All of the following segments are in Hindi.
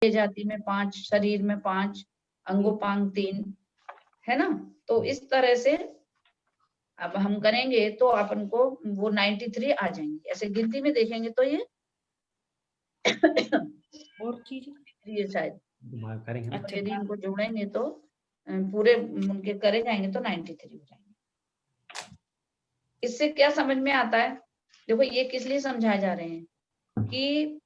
जाति में 5, शरीर में 5, अंगोपांग 3, है ना। तो इस तरह से अब हम करेंगे तो अपन को वो 93 आ जाएंगे। ऐसे गिनती में देखेंगे तो ये और चीज ये शायद करेंगे। अच्छा, यदि इनको जोड़ेंगे तो पूरे उनके करे जाएंगे तो 93 हो जाएंगे। इससे क्या समझ में आता है, देखो ये किस लिए समझाए जा रहे हैं कि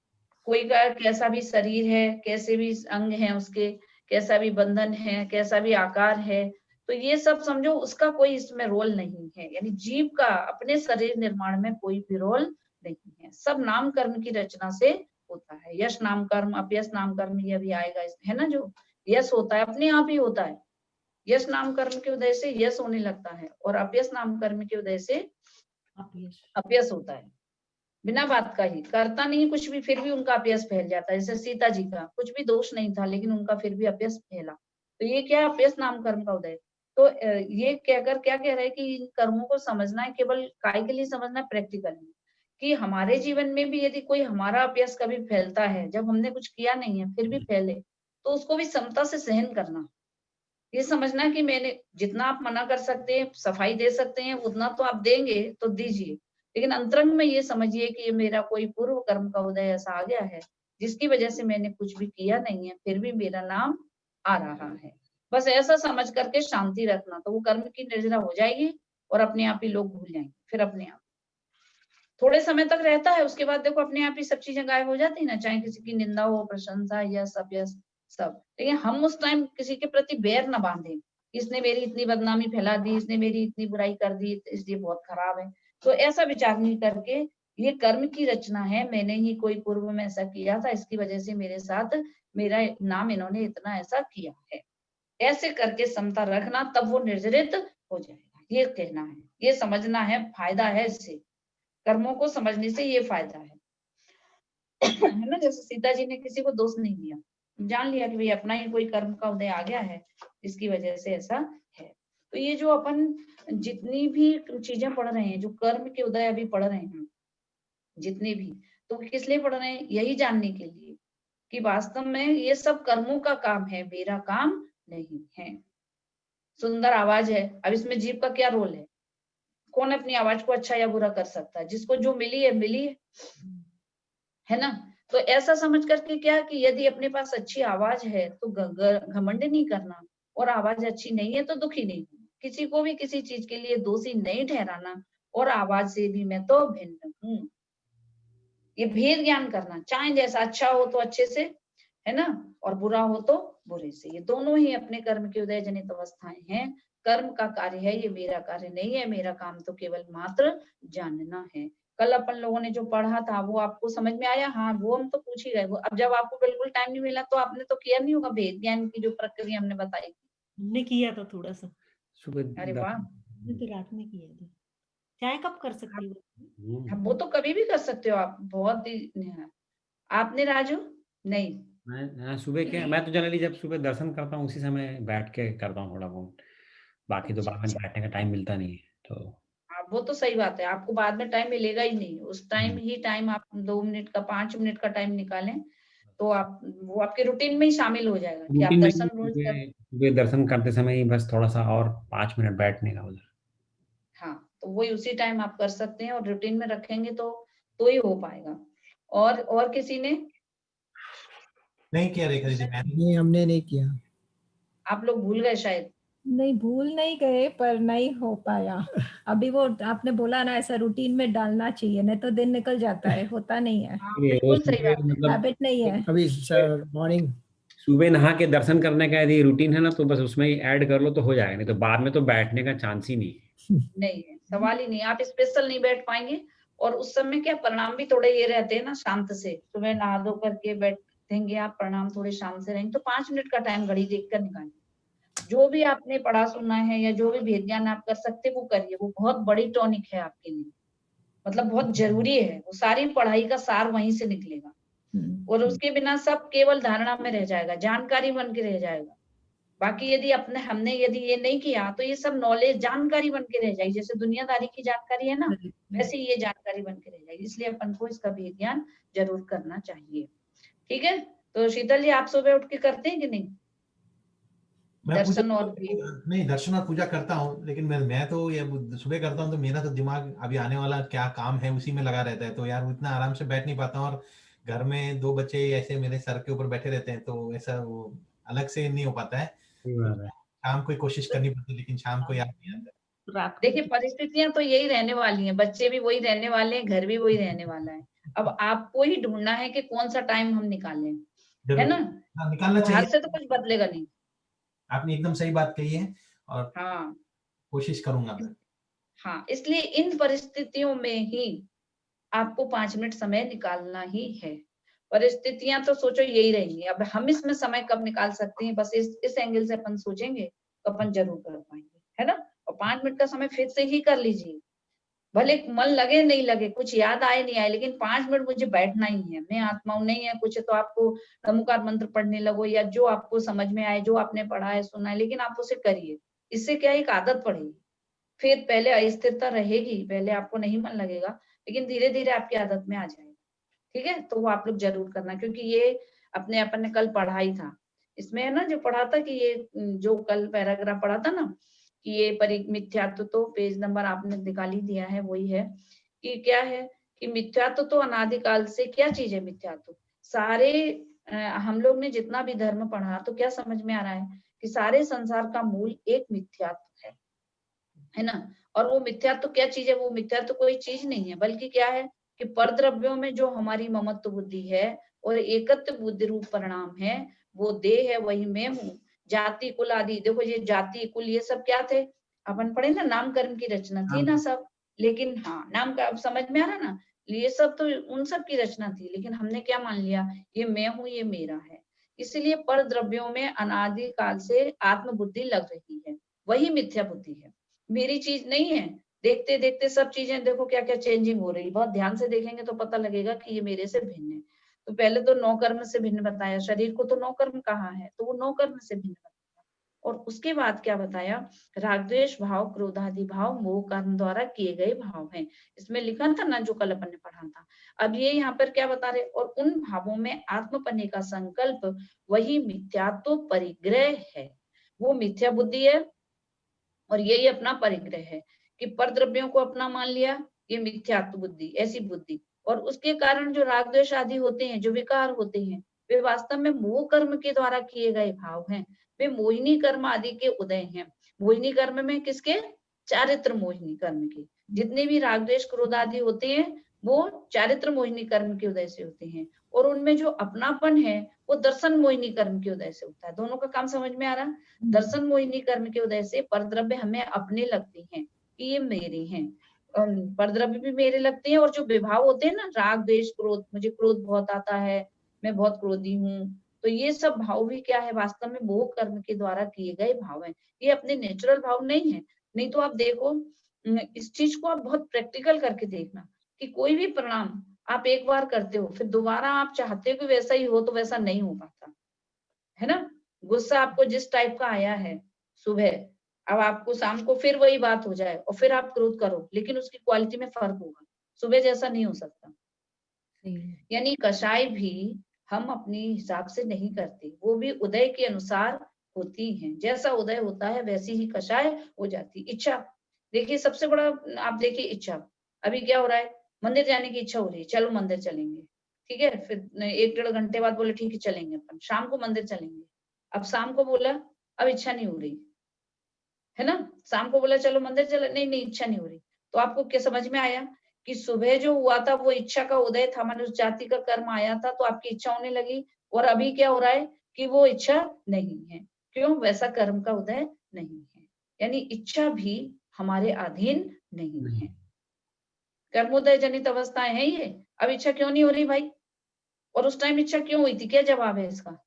कोई का कैसा भी शरीर है, कैसे भी अंग है उसके, कैसा भी बंधन है, कैसा भी आकार है, तो ये सब समझो उसका कोई इसमें रोल नहीं है। यानी जीव का अपने शरीर निर्माण में कोई भी रोल नहीं है। सब नाम कर्म की रचना से होता है। यश नाम कर्म, अपयश नाम कर्म, ये भी आएगा है ना। जो यश होता है अपने आप ही होता है। यश नाम कर्म के उदय से यश होने लगता है और अपयश नाम कर्म के उदय से अपयश होता है। बिना बात का ही करता नहीं कुछ भी, फिर भी उनका अपयश फैल जाता है। जैसे सीता जी का कुछ भी दोष नहीं था लेकिन उनका फिर भी अपयश फैला, तो ये क्या अपयश नाम कर्म का उदय। तो ये कहकर क्या कह रहे हैं कि इन कर्मों को समझना है, केवल काय के लिए समझना है, प्रैक्टिकल कि हमारे जीवन में भी यदि कोई हमारा अपयश कभी फैलता है, जब हमने कुछ किया नहीं है फिर भी फैले, तो उसको भी समता से सहन करना। ये समझना कि मैंने जितना आप मना कर सकते हैं, सफाई दे सकते हैं, उतना तो आप देंगे तो दीजिए, लेकिन अंतरंग में ये समझिए कि ये मेरा कोई पूर्व कर्म का उदय ऐसा आ गया है जिसकी वजह से मैंने कुछ भी किया नहीं है, फिर भी मेरा नाम आ रहा है। बस ऐसा समझ करके शांति रखना, तो वो कर्म की निर्जरा हो जाएगी और अपने आप ही लोग भूल जाएंगे। फिर अपने आप थोड़े समय तक रहता है, उसके बाद देखो अपने आप ही सब चीजें गायब हो जाती है ना, चाहे किसी की निंदा हो, प्रशंसा, यश अपयश सब। लेकिन हम उस टाइम किसी के प्रति बैर न बांधे, इसने मेरी इतनी बदनामी फैला दी, इसने मेरी इतनी बुराई कर दी, इसलिए बहुत खराब है। तो ऐसा विचार नहीं करके, ये कर्म की रचना है, मैंने ही कोई पूर्व में ऐसा किया था, इसकी वजह से मेरे साथ मेरा नाम इन्होंने इतना ऐसा किया है, ऐसे करके समता रखना, तब वो निर्जरित हो जाएगा। ये कहना है, ये समझना है, फायदा है इससे, कर्मों को समझने से ये फायदा है है ना। जैसे सीता जी ने किसी को दोष नहीं दिया, जान लिया कि भाई अपना ही कोई कर्म का उदय आ गया है, इसकी वजह से ऐसा है। तो ये जो अपन जितनी भी चीजें पढ़ रहे हैं, जो कर्म के उदय अभी पढ़ रहे हैं जितने भी, तो किस लिए पढ़ रहे हैं, यही जानने के लिए कि वास्तव में ये सब कर्मों का काम है, मेरा काम नहीं है। सुंदर आवाज है, अब इसमें जीव का क्या रोल है, कौन अपनी आवाज को अच्छा या बुरा कर सकता है, जिसको जो मिली है मिली है ना। तो ऐसा समझ करके क्या कि यदि अपने पास अच्छी आवाज है तो घमंड नहीं करना, और आवाज अच्छी नहीं है तो दुखी नहीं होना, किसी को भी किसी चीज के लिए दोषी नहीं ठहराना, और आवाज से भी मैं तो भिन्न हूँ, ये भेद ज्ञान करना। चाहे जैसा अच्छा हो तो अच्छे से, है ना, और बुरा हो तो बुरे से। ये दोनों ही अपने कर्म के उदय जनित अवस्थाएं हैं। कर्म का कार्य है, ये मेरा कार्य नहीं है, मेरा काम तो केवल मात्र जानना है। कल अपन लोगों ने जो पढ़ा था वो आपको समझ में आया? हाँ, वो हम तो पूछ ही गए। वो अब जब आपको बिल्कुल टाइम नहीं मिला तो आपने तो किया नहीं होगा भेद ज्ञान की जो प्रक्रिया हमने बताई थी। हमने किया था थोड़ा सा। अरे वाह, हमने तो रात में किया था। चाहे कब कर सकती हो? वो तो कभी भी कर सकते हो आप, बहुत ही। आपने राजू? नहीं, मैं सुबह के, मैं तो जनरली जब सुबह दर्शन करता हूँ उसी समय बैठ के करता हूँ थोड़ा बहुत, बाकी तो बाद में बैठने का टाइम मिलता नहीं है। तो हाँ, वो तो सही बात है, आपको बाद में टाइम मिलेगा ही नहीं, उस टाइम ही टाइम आप 2 मिनट का 5 मिनट का टाइम निकालें तो आप वो आपके रूटीन में ही शामिल हो जाएगा कि आप रूटीन में दर्शन रोज कर। सुबह दर्शन करते समय ही बस थोड़ा सा और 5 मिनट बैठने का उधर। हाँ, तो वही उसी टाइम आप कर सकते हैं और रूटीन में रखेंगे तो ही हो पाएगा। और किसी ने नहीं किया रेखा दीदी, नहीं, हमने नहीं किया। आप लोग भूल गए शायद। नहीं, भूल नहीं गए पर नहीं हो पाया। अभी वो आपने बोला ना ऐसा रूटीन में डालना चाहिए, नहीं तो दिन निकल जाता है, होता नहीं है, हाँ, बिल्कुल सही बात है। मतलब हैबिट नहीं है। अभी मॉर्निंग सुबह नहा के दर्शन करने का यदि रूटीन है ना तो बस उसमें ही ऐड कर लो तो हो जाएगा, नहीं तो बाद में तो बैठने का चांस ही नहीं है। नहीं है, सवाल ही नहीं, आप स्पेशल नहीं बैठ पाएंगे। और उस समय क्या परिणाम भी थोड़े ये रहते हैं ना, शांत से सुबह नहा धो करके बैठेंगे आप, परिणाम थोड़े शांत से रहेंगे। तो 5 मिनट का टाइम घड़ी देख कर निकालिए, जो भी आपने पढ़ा सुना है या जो भी भेद ज्ञान आप कर सकते वो करिए, वो बहुत बड़ी टॉनिक है आपके लिए, मतलब बहुत जरूरी है। वो सारी पढ़ाई का सार वहीं से निकलेगा, और उसके बिना सब केवल धारणा में रह जाएगा, जानकारी बन के रह जाएगा। बाकी यदि हमने यदि ये नहीं किया तो ये सब नॉलेज जानकारी बन के रह जाएगी, जैसे दुनियादारी की जानकारी है ना, वैसे ये जानकारी बन के रह जाएगी। इसलिए अपन को इसका भेद ज्ञान जरूर करना चाहिए। ठीक है, तो शीतल जी आप सुबह उठ के करते हैं कि नहीं? मैं पूजा दर्शन और भी नहीं, दर्शन और पूजा करता हूँ, लेकिन मैं तो ये सुबह करता हूँ तो मेरा तो दिमाग अभी आने वाला क्या काम है उसी में लगा रहता है, तो यार उतना आराम से बैठ नहीं पाता हूँ, और घर में 2 बच्चे ऐसे मेरे सर के ऊपर बैठे रहते हैं, तो ऐसा वो अलग से नहीं हो पाता है। सही तो बात है। शाम को ही कोशिश करनी पड़ती है, लेकिन शाम को याद नहीं आता। रात को देखिए परिस्थितियां तो यही रहने वाली हैं, बच्चे भी वही रहने वाले हैं, घर भी वही रहने वाला है। अब आपको ही ढूंढना है कि कौन सा टाइम हम निकालें, है जरूर। ना? हाँ, निकालना बाहर चाहिए। से तो कुछ बदलेगा नहीं। आपने एकदम सही बात कही है, और हाँ कोशिश करूंगा मैं। हाँ, इसलिए इन परिस्थितियों में ही आपको 5 मिनट समय निकालना ही है। परिस्थितियां तो सोचो यही रहेंगी, अब हम इसमें समय कब निकाल सकते हैं, बस इस एंगल से अपन सोचेंगे तो अपन जरूर कर पाएंगे, है ना? और 5 मिनट का समय फिर से ही कर लीजिए, भले मन लगे नहीं लगे, कुछ याद आए नहीं आए, लेकिन 5 मिनट मुझे बैठना ही है। मैं आत्मा हूं, नहीं है कुछ तो आपको नमोकार मंत्र पढ़ने लगो, या जो आपको समझ में आए, जो आपने पढ़ा है सुना है, लेकिन आप उसे करिए। इससे क्या एक आदत पड़ेगी, फिर पहले अस्थिरता रहेगी, पहले आपको नहीं मन लगेगा, लेकिन धीरे धीरे आपकी आदत में आ जाएगा। ठीक है, तो वो आप लोग जरूर करना, क्योंकि ये अपने अपन ने कल पढ़ा ही था। इसमें है ना, जो पढ़ा था कि ये जो कल पैराग्राफ पढ़ा था ना, कि ये मिथ्यात्व, तो पेज नंबर आपने निकाल ही दिया है, वही है कि क्या है कि मिथ्यात्व तो अनादिकाल से, क्या चीज है मिथ्यात्व? सारे हम लोग ने जितना भी धर्म पढ़ा तो क्या समझ में आ रहा है कि सारे संसार का मूल एक मिथ्यात्व है ना? और वो मिथ्यात्व क्या चीज है? वो मिथ्यात्व कोई चीज नहीं है, बल्कि क्या है कि परद्रव्यों में जो हमारी ममत्व बुद्धि है और एकत्व बुद्धि रूप परिणाम है, वो देह है, वही मैं हूँ। जाति कुल आदि, देखो ये जाति कुल ये सब क्या थे? अपन पढ़े ना, नाम कर्म की रचना थी ना सब। लेकिन हाँ, नाम का अब समझ में आ रहा ना, ये सब तो उन सब की रचना थी, लेकिन हमने क्या मान लिया? ये मैं हूँ, ये मेरा है। इसलिए पर द्रव्यों में अनादि काल से आत्म बुद्धि लग रही है, वही मिथ्या बुद्धि है, मेरी चीज नहीं है। देखते देखते सब चीजें देखो क्या क्या चेंजिंग हो रही है, बहुत ध्यान से देखेंगे तो पता लगेगा कि ये मेरे से भिन्न है। तो पहले तो 9 कर्म से भिन्न बताया, शरीर को तो 9 कर्म कहा है, तो वो 9 कर्म से भिन्न बताया। और उसके बाद क्या बताया? राग द्वेष भाव, क्रोधादि भाव मोह कर्म द्वारा किए गए भाव हैं। इसमें लिखा था ना, जो कल अपन ने पढ़ा था। अब ये यहाँ पर क्या बता रहे? और उन भावों में आत्मपने का संकल्प वही मिथ्यात्व परिग्रह है, वो मिथ्या बुद्धि है, और यही अपना परिग्रह है कि पर द्रव्यों को अपना मान लिया, ये मिथ्यात्व बुद्धि, ऐसी बुद्धि। और उसके कारण जो राग द्वेष आदि होते हैं, जो विकार होते हैं, वे वास्तव में मोह कर्म के द्वारा किए गए भाव हैं। वे मोहिनी कर्म आदि के उदय हैं। मोहिनी कर्म में किसके? चारित्र मोहिनी कर्म के। जितने भी राग द्वेष क्रोध आदि होते हैं, वो चारित्र मोहिनी कर्म के उदय से होते हैं। और उनमें जो अपनापन है, वो दर्शन मोहिनी कर्म के उदय से होता है। दोनों का काम समझ में आ रहा? दर्शन मोहिनी कर्म के उदय से परद्रव्य हमें अपने लगते हैं कि ये मेरे हैं। परद्रव्य भी मेरे लगते हैं, और जो विभाव होते हैं ना, राग द्वेष क्रोध, मुझे क्रोध बहुत आता है, मैं बहुत क्रोधी हूँ, तो ये सब भाव भी क्या है? वास्तव में मोह कर्म के द्वारा किए गए भाव हैं। ये अपने नेचुरल भाव नहीं है। नहीं तो आप देखो, इस चीज को आप बहुत प्रैक्टिकल करके देखना कि कोई भी परिणाम आप एक बार करते हो, फिर दोबारा आप चाहते हो कि वैसा ही हो, तो वैसा नहीं हो पाता, है ना? गुस्सा आपको जिस टाइप का आया है सुबह, अब आपको शाम को फिर वही बात हो जाए और फिर आप क्रोध करो, लेकिन उसकी क्वालिटी में फर्क होगा, सुबह जैसा नहीं हो सकता। यानी कषाय भी हम अपने हिसाब से नहीं करते, वो भी उदय के अनुसार होती हैं। जैसा उदय होता है वैसी ही कषाय हो जाती। इच्छा देखिए, सबसे बड़ा आप देखिए इच्छा, अभी क्या हो रहा है? मंदिर जाने की इच्छा हो रही है, चलो मंदिर चलेंगे, ठीक है। फिर 1-1.5 घंटे बाद बोले ठीक है चलेंगे, अपन शाम को मंदिर चलेंगे। अब शाम को बोला, अब इच्छा नहीं हो रही, है ना? शाम को बोला चलो मंदिर चले, नहीं नहीं इच्छा नहीं हो रही। तो आपको क्या समझ में आया कि सुबह जो हुआ था वो इच्छा का उदय था, मनुष्य जाति का कर्म आया था, तो आपकी इच्छा होने लगी। और अभी क्या हो रहा है कि वो इच्छा नहीं है। क्यों? वैसा कर्म का उदय नहीं है। यानी इच्छा भी हमारे अधीन नहीं है। कर्मोदय जनित अवस्थाएं हैं ये। अब इच्छा क्यों नहीं हो रही भाई? और उस टाइम इच्छा क्यों हुई थी? क्या जवाब है इसका?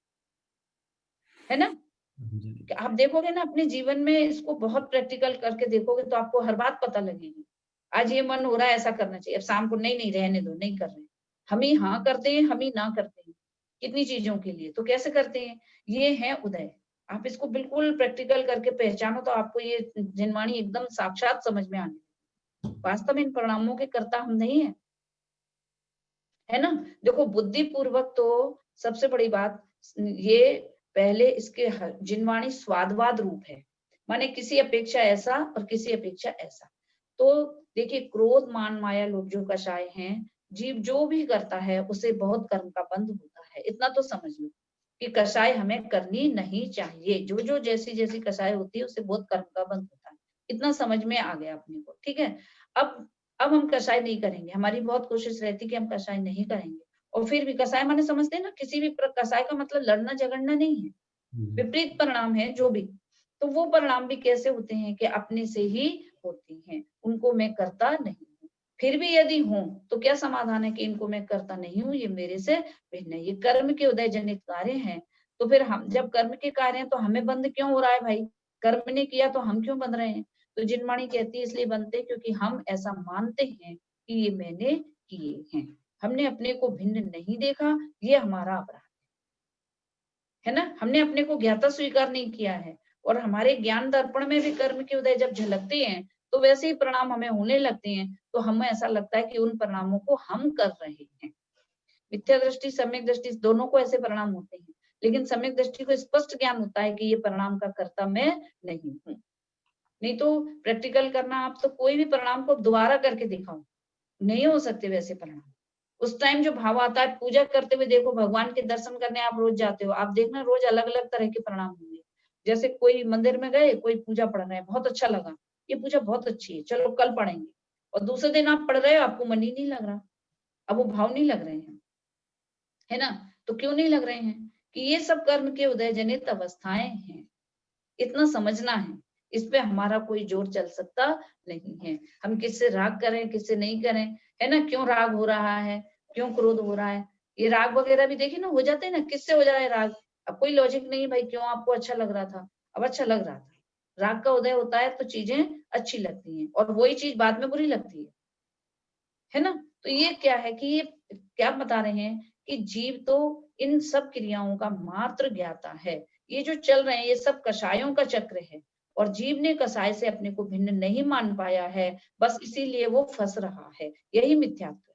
है ना? कि आप देखोगे ना अपने जीवन में, इसको बहुत प्रैक्टिकल करके देखोगे तो आपको हर बात पता लगेगी। आज ये मन हो रहा है ऐसा करना चाहिए, अब शाम को नहीं नहीं रहने दो, नहीं कर रहे। हम ही हाँ करते हैं, हम ही ना करते हैं कितनी चीजों के लिए। तो कैसे करते हैं? ये है उदय। आप इसको बिल्कुल प्रैक्टिकल करके पहचानो तो आपको ये जिनवाणी एकदम साक्षात समझ में आने। वास्तव में इन परिणामों के कर्ता हम नहीं है, है ना? देखो बुद्धि पूर्वक तो सबसे बड़ी बात ये पहले इसके जिनवाणी स्वादवाद रूप है, माने किसी अपेक्षा ऐसा और किसी अपेक्षा ऐसा। तो देखिए क्रोध मान माया लोभ जो कषाय हैं, जीव जो भी करता है उसे बहुत कर्म का बंध होता है। इतना तो समझ लो कि कषाय हमें करनी नहीं चाहिए। जो जो जैसी जैसी कषाय होती है उसे बहुत कर्म का बंध होता है। इतना समझ में आ गया अपने को, ठीक है। अब हम कषाय नहीं करेंगे, हमारी बहुत कोशिश रहती कि हम कषाय नहीं करेंगे, और फिर भी कषाय माने समझते हैं ना, किसी भी कषाय का मतलब लड़ना झगड़ना नहीं है, विपरीत परिणाम है जो भी। तो वो परिणाम भी कैसे होते हैं कि अपने से ही होती हैं, उनको मैं करता नहीं हूँ। फिर भी यदि हूं तो क्या समाधान है कि इनको मैं करता नहीं हूँ, ये मेरे से भिन्न है, ये कर्म के उदय जनित कार्य हैं। तो फिर हम जब कर्म के कार्य हैं तो हमें बंध क्यों हो रहा है भाई? कर्म ने किया तो हम क्यों बंध रहे हैं? तो जिनवाणी कहती है इसलिए बनते क्योंकि हम ऐसा मानते हैं कि ये मैंने किए हैं, हमने अपने को भिन्न नहीं देखा, ये हमारा अपराध है ना। हमने अपने को ज्ञाता स्वीकार नहीं किया है, और हमारे ज्ञान दर्पण में भी कर्म के उदय जब झलकते हैं तो वैसे ही परिणाम हमें होने लगते हैं, तो हमें ऐसा लगता है कि उन परिणामों को हम कर रहे हैं। मिथ्या दृष्टि सम्यक दृष्टि दोनों को ऐसे परिणाम होते हैं, लेकिन सम्यक दृष्टि को स्पष्ट ज्ञान होता है कि ये परिणाम का कर्ता मैं नहीं हूँ। नहीं तो प्रैक्टिकल करना, आप तो कोई भी परिणाम को दोबारा करके दिखाओ, नहीं हो सकते वैसे परिणाम। उस टाइम जो भाव आता है, पूजा करते हुए देखो, भगवान के दर्शन करने आप रोज जाते हो, आप देखना रोज अलग अलग तरह के परिणाम होंगे। जैसे कोई मंदिर में गए, कोई पूजा पढ़ रहे हैं, बहुत अच्छा लगा, ये पूजा बहुत अच्छी है, चलो कल पढ़ेंगे, और दूसरे दिन आप पढ़ रहे हो, आपको मन ही नहीं लग रहा, अब वो भाव नहीं लग रहे हैं, है ना। तो क्यों नहीं लग रहे हैं? कि ये सब कर्म के उदय जनित अवस्थाएं हैं, इतना समझना है। इस पे हमारा कोई जोर चल सकता नहीं है। हम किससे राग करें किससे नहीं करें, है ना, क्यों राग हो रहा है, क्यों क्रोध हो रहा है, ये राग वगैरह भी देखिए ना, हो जाते हैं ना, किससे हो जा रहा है राग? अब कोई लॉजिक नहीं भाई, क्यों आपको अच्छा लग रहा था, अब अच्छा लग रहा था। राग का उदय होता है तो चीजें अच्छी लगती हैं, और वही चीज बाद में बुरी लगती है ना। तो ये क्या है कि ये क्या बता रहे हैं कि जीव तो इन सब क्रियाओं का मात्र ज्ञाता है। ये जो चल रहे हैं ये सब कषायों का चक्र है, और जीव ने कषाय से अपने को भिन्न नहीं मान पाया है, बस इसीलिए वो फंस रहा है। यही मिथ्यात्व है।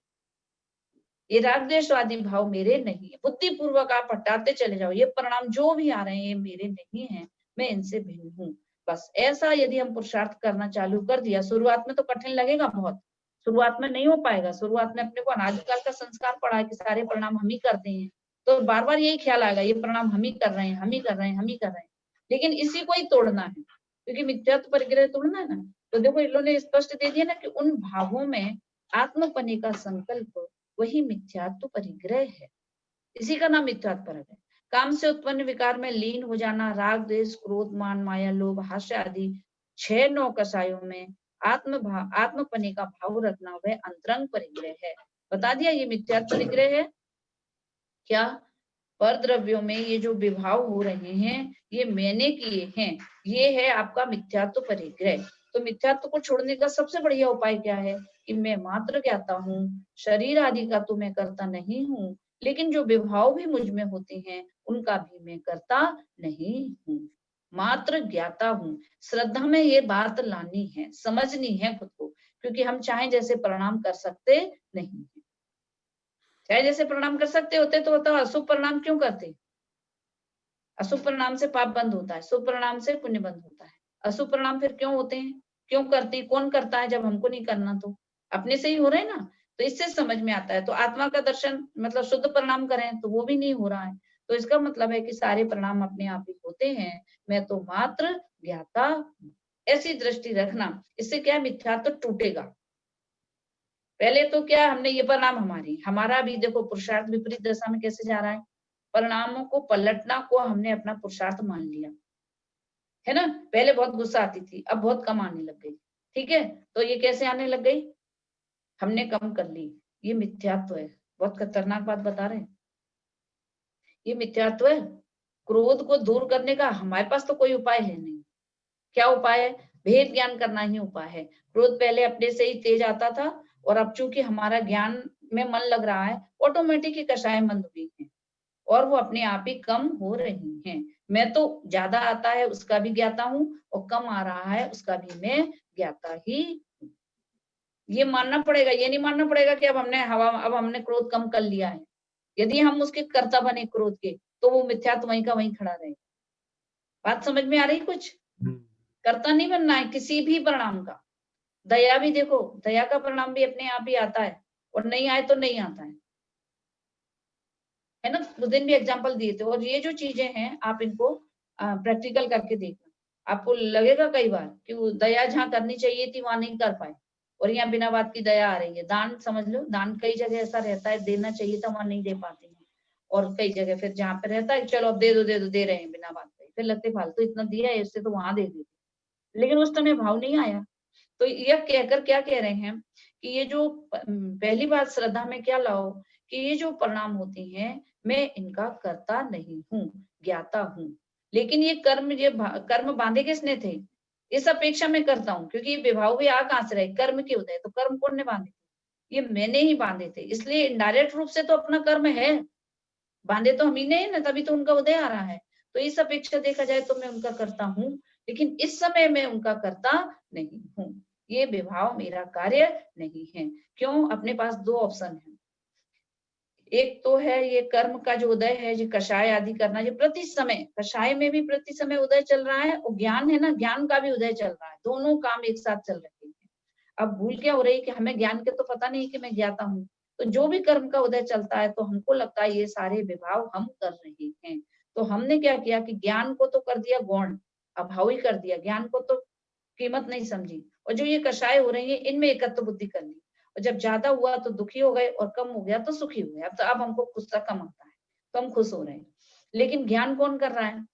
ये राग द्वेषवादी भाव मेरे नहीं है, बुद्धि पूर्वक आप हटाते चले जाओ, ये परिणाम जो भी आ रहे हैं ये मेरे नहीं है, मैं इनसे भिन्न हूँ। बस ऐसा यदि हम पुरुषार्थ करना चालू कर दिया, शुरुआत में तो कठिन लगेगा बहुत, शुरुआत में नहीं हो पाएगा, शुरुआत में अपने को अनादिकाल का संस्कार पड़ा है कि सारे परिणाम हम ही करते हैं, तो बार बार यही ख्याल आएगा ये परिणाम हम ही कर रहे हैं, हम ही कर रहे हैं, हम ही कर रहे हैं। लेकिन इसी को ही तोड़ना है, क्योंकि मिथ्यात्व परिग्रह तोड़ना है ना। तो देखो इन्होंने स्पष्ट दे दिया ना कि उन भावों में आत्मपने का संकल्प वही मिथ्यात्व परिग्रह है, इसी का नाम मिथ्यात्व परिग्रह। काम से उत्पन्न विकार में लीन हो जाना, राग द्वेष क्रोध मान माया लोभ हास्य आदि 6-9 कषायों में आत्मपने का भाव रखना वह अंतरंग परिग्रह है। बता दिया ये मिथ्यात्व परिग्रह है। क्या पर द्रव्यों में ये जो विभाव हो रहे हैं ये मैंने किए हैं, ये है आपका मिथ्यात्व परिग्रह। तो मिथ्यात्व को छोड़ने का सबसे बढ़िया उपाय क्या है कि मैं मात्र ज्ञाता हूँ, शरीर आदि का तो मैं करता नहीं हूँ, लेकिन जो विभाव भी मुझ में होते हैं उनका भी मैं करता नहीं हूँ, मात्र ज्ञाता हूँ। श्रद्धा में ये बात लानी है, समझनी है खुद को, क्योंकि हम चाहे जैसे परिणाम कर सकते नहीं है। चाहे जैसे परिणाम कर सकते होते तो बताओ अशुभ परिणाम क्यों करते? अशुभ परिणाम से पाप बंद होता है, शुभ परिणाम से पुण्य बंद होता है। अशुभ परिणाम फिर क्यों होते हैं, क्यों करते हैं, कौन करता है? जब हमको नहीं करना तो अपने से ही हो रहे हैं ना। तो इससे समझ में आता है। तो आत्मा का दर्शन मतलब शुद्ध परिणाम करें तो वो भी नहीं हो रहा है, तो इसका मतलब है कि सारे परिणाम अपने आप ही होते हैं, मैं तो मात्र ज्ञाता हूं। ऐसी दृष्टि रखना, इससे क्या मिथ्यात्व टूटेगा। पहले तो क्या हमने ये परिणाम हमारा भी देखो पुरुषार्थ विपरीत दशा में कैसे जा रहा है, परिणामों को पलटना को हमने अपना पुरुषार्थ मान लिया, है ना। पहले बहुत गुस्सा आती थी, अब बहुत कम आने लग गई, ठीक है। तो ये कैसे आने लग गई, हमने कम कर ली, ये मिथ्यात्व है। बहुत खतरनाक बात बता रहे हैं, ये मिथ्यात्व है। क्रोध को दूर करने का हमारे पास तो कोई उपाय है नहीं। क्या उपाय है? भेद ज्ञान करना ही उपाय है। क्रोध पहले अपने से ही तेज आता था, और अब चूंकि हमारा ज्ञान में मन लग रहा है, ऑटोमेटिक ही कषाय मंद हुई है, और वो अपने आप ही कम हो रही हैं। मैं तो ज्यादा आता है उसका भी ज्ञाता हूँ, और कम आ रहा है उसका भी मैं ज्ञाता ही हूँ। ये मानना पड़ेगा, ये नहीं मानना पड़ेगा कि अब हमने क्रोध कम कर लिया है, यदि हम उसके कर्ता बने क्रोध के, तो वो मिथ्यात्व वहीं का वहीं खड़ा रहेगा। बात समझ में आ रही कुछ? कर्ता नहीं बनना है किसी भी परिणाम का। दया भी देखो, दया का परिणाम भी अपने आप ही आता है, और नहीं आए तो नहीं आता है ना। उस दिन भी एग्जाम्पल दिए थे। और ये जो चीजें हैं आप इनको प्रैक्टिकल करके देखना। आपको लगेगा कई बार कि वो दया जहाँ करनी चाहिए थी वहां नहीं कर पाए, और यहाँ बिना बात की दया आ रही है। दान समझ लो, दान कई जगह ऐसा रहता है, देना चाहिए था वहां नहीं दे पाते हैं, और कई जगह फिर जहाँ पे रहता है चलो अब दे दो दे रहे हैं बिना बात के, फिर लगते फालतू इतना दिया है इससे तो वहां दे देते, लेकिन उस समय भाव नहीं आया। तो यह कहकर क्या कह रहे हैं कि ये जो पहली बात श्रद्धा में क्या लाओ कि ये जो परिणाम होते हैं मैं इनका करता नहीं हूँ, ज्ञाता हूँ। लेकिन ये कर्म बांधे किसने थे? इस अपेक्षा में करता हूँ, क्योंकि ये विभाव भी आ कहां से रहे? कर्म के उदय। तो कर्म कौन ने बांधे? ये मैंने ही बांधे थे, इसलिए इनडायरेक्ट रूप से तो अपना कर्म है, बांधे तो हम ही नहीं ना, तभी तो उनका उदय आ रहा है। तो इस अपेक्षा देखा जाए तो मैं उनका करता हूँ, लेकिन इस समय मैं उनका करता नहीं हूँ। ये विभाव मेरा कार्य नहीं है। क्यों? अपने पास दो ऑप्शन है। एक तो है ये कर्म का जो उदय है, जो कषाय आदि करना, जो प्रति समय, कषाय में भी प्रति समय उदय चल रहा है, और ज्ञान है ना, ज्ञान का भी उदय चल रहा है। दोनों काम एक साथ चल रहे हैं। अब भूल क्या हो रही है कि हमें ज्ञान के तो पता नहीं कि मैं ज्ञाता हूँ। तो जो भी कर्म का उदय चलता है तो हमको लगता है ये सारे विभाव हम कर रहे हैं। तो हमने क्या किया कि ज्ञान को तो कर दिया गौण, अभावी कर दिया, ज्ञान को तो कीमत नहीं समझी, और जो ये कषाय हो रही है इनमें एकत्व बुद्धि कर ली। और जब ज्यादा हुआ तो दुखी हो गए, और कम हो गया तो सुखी हो गए। अब हमको गुस्सा कम आता है तो हम खुश हो रहे हैं। लेकिन ज्ञान कौन कर रहा है?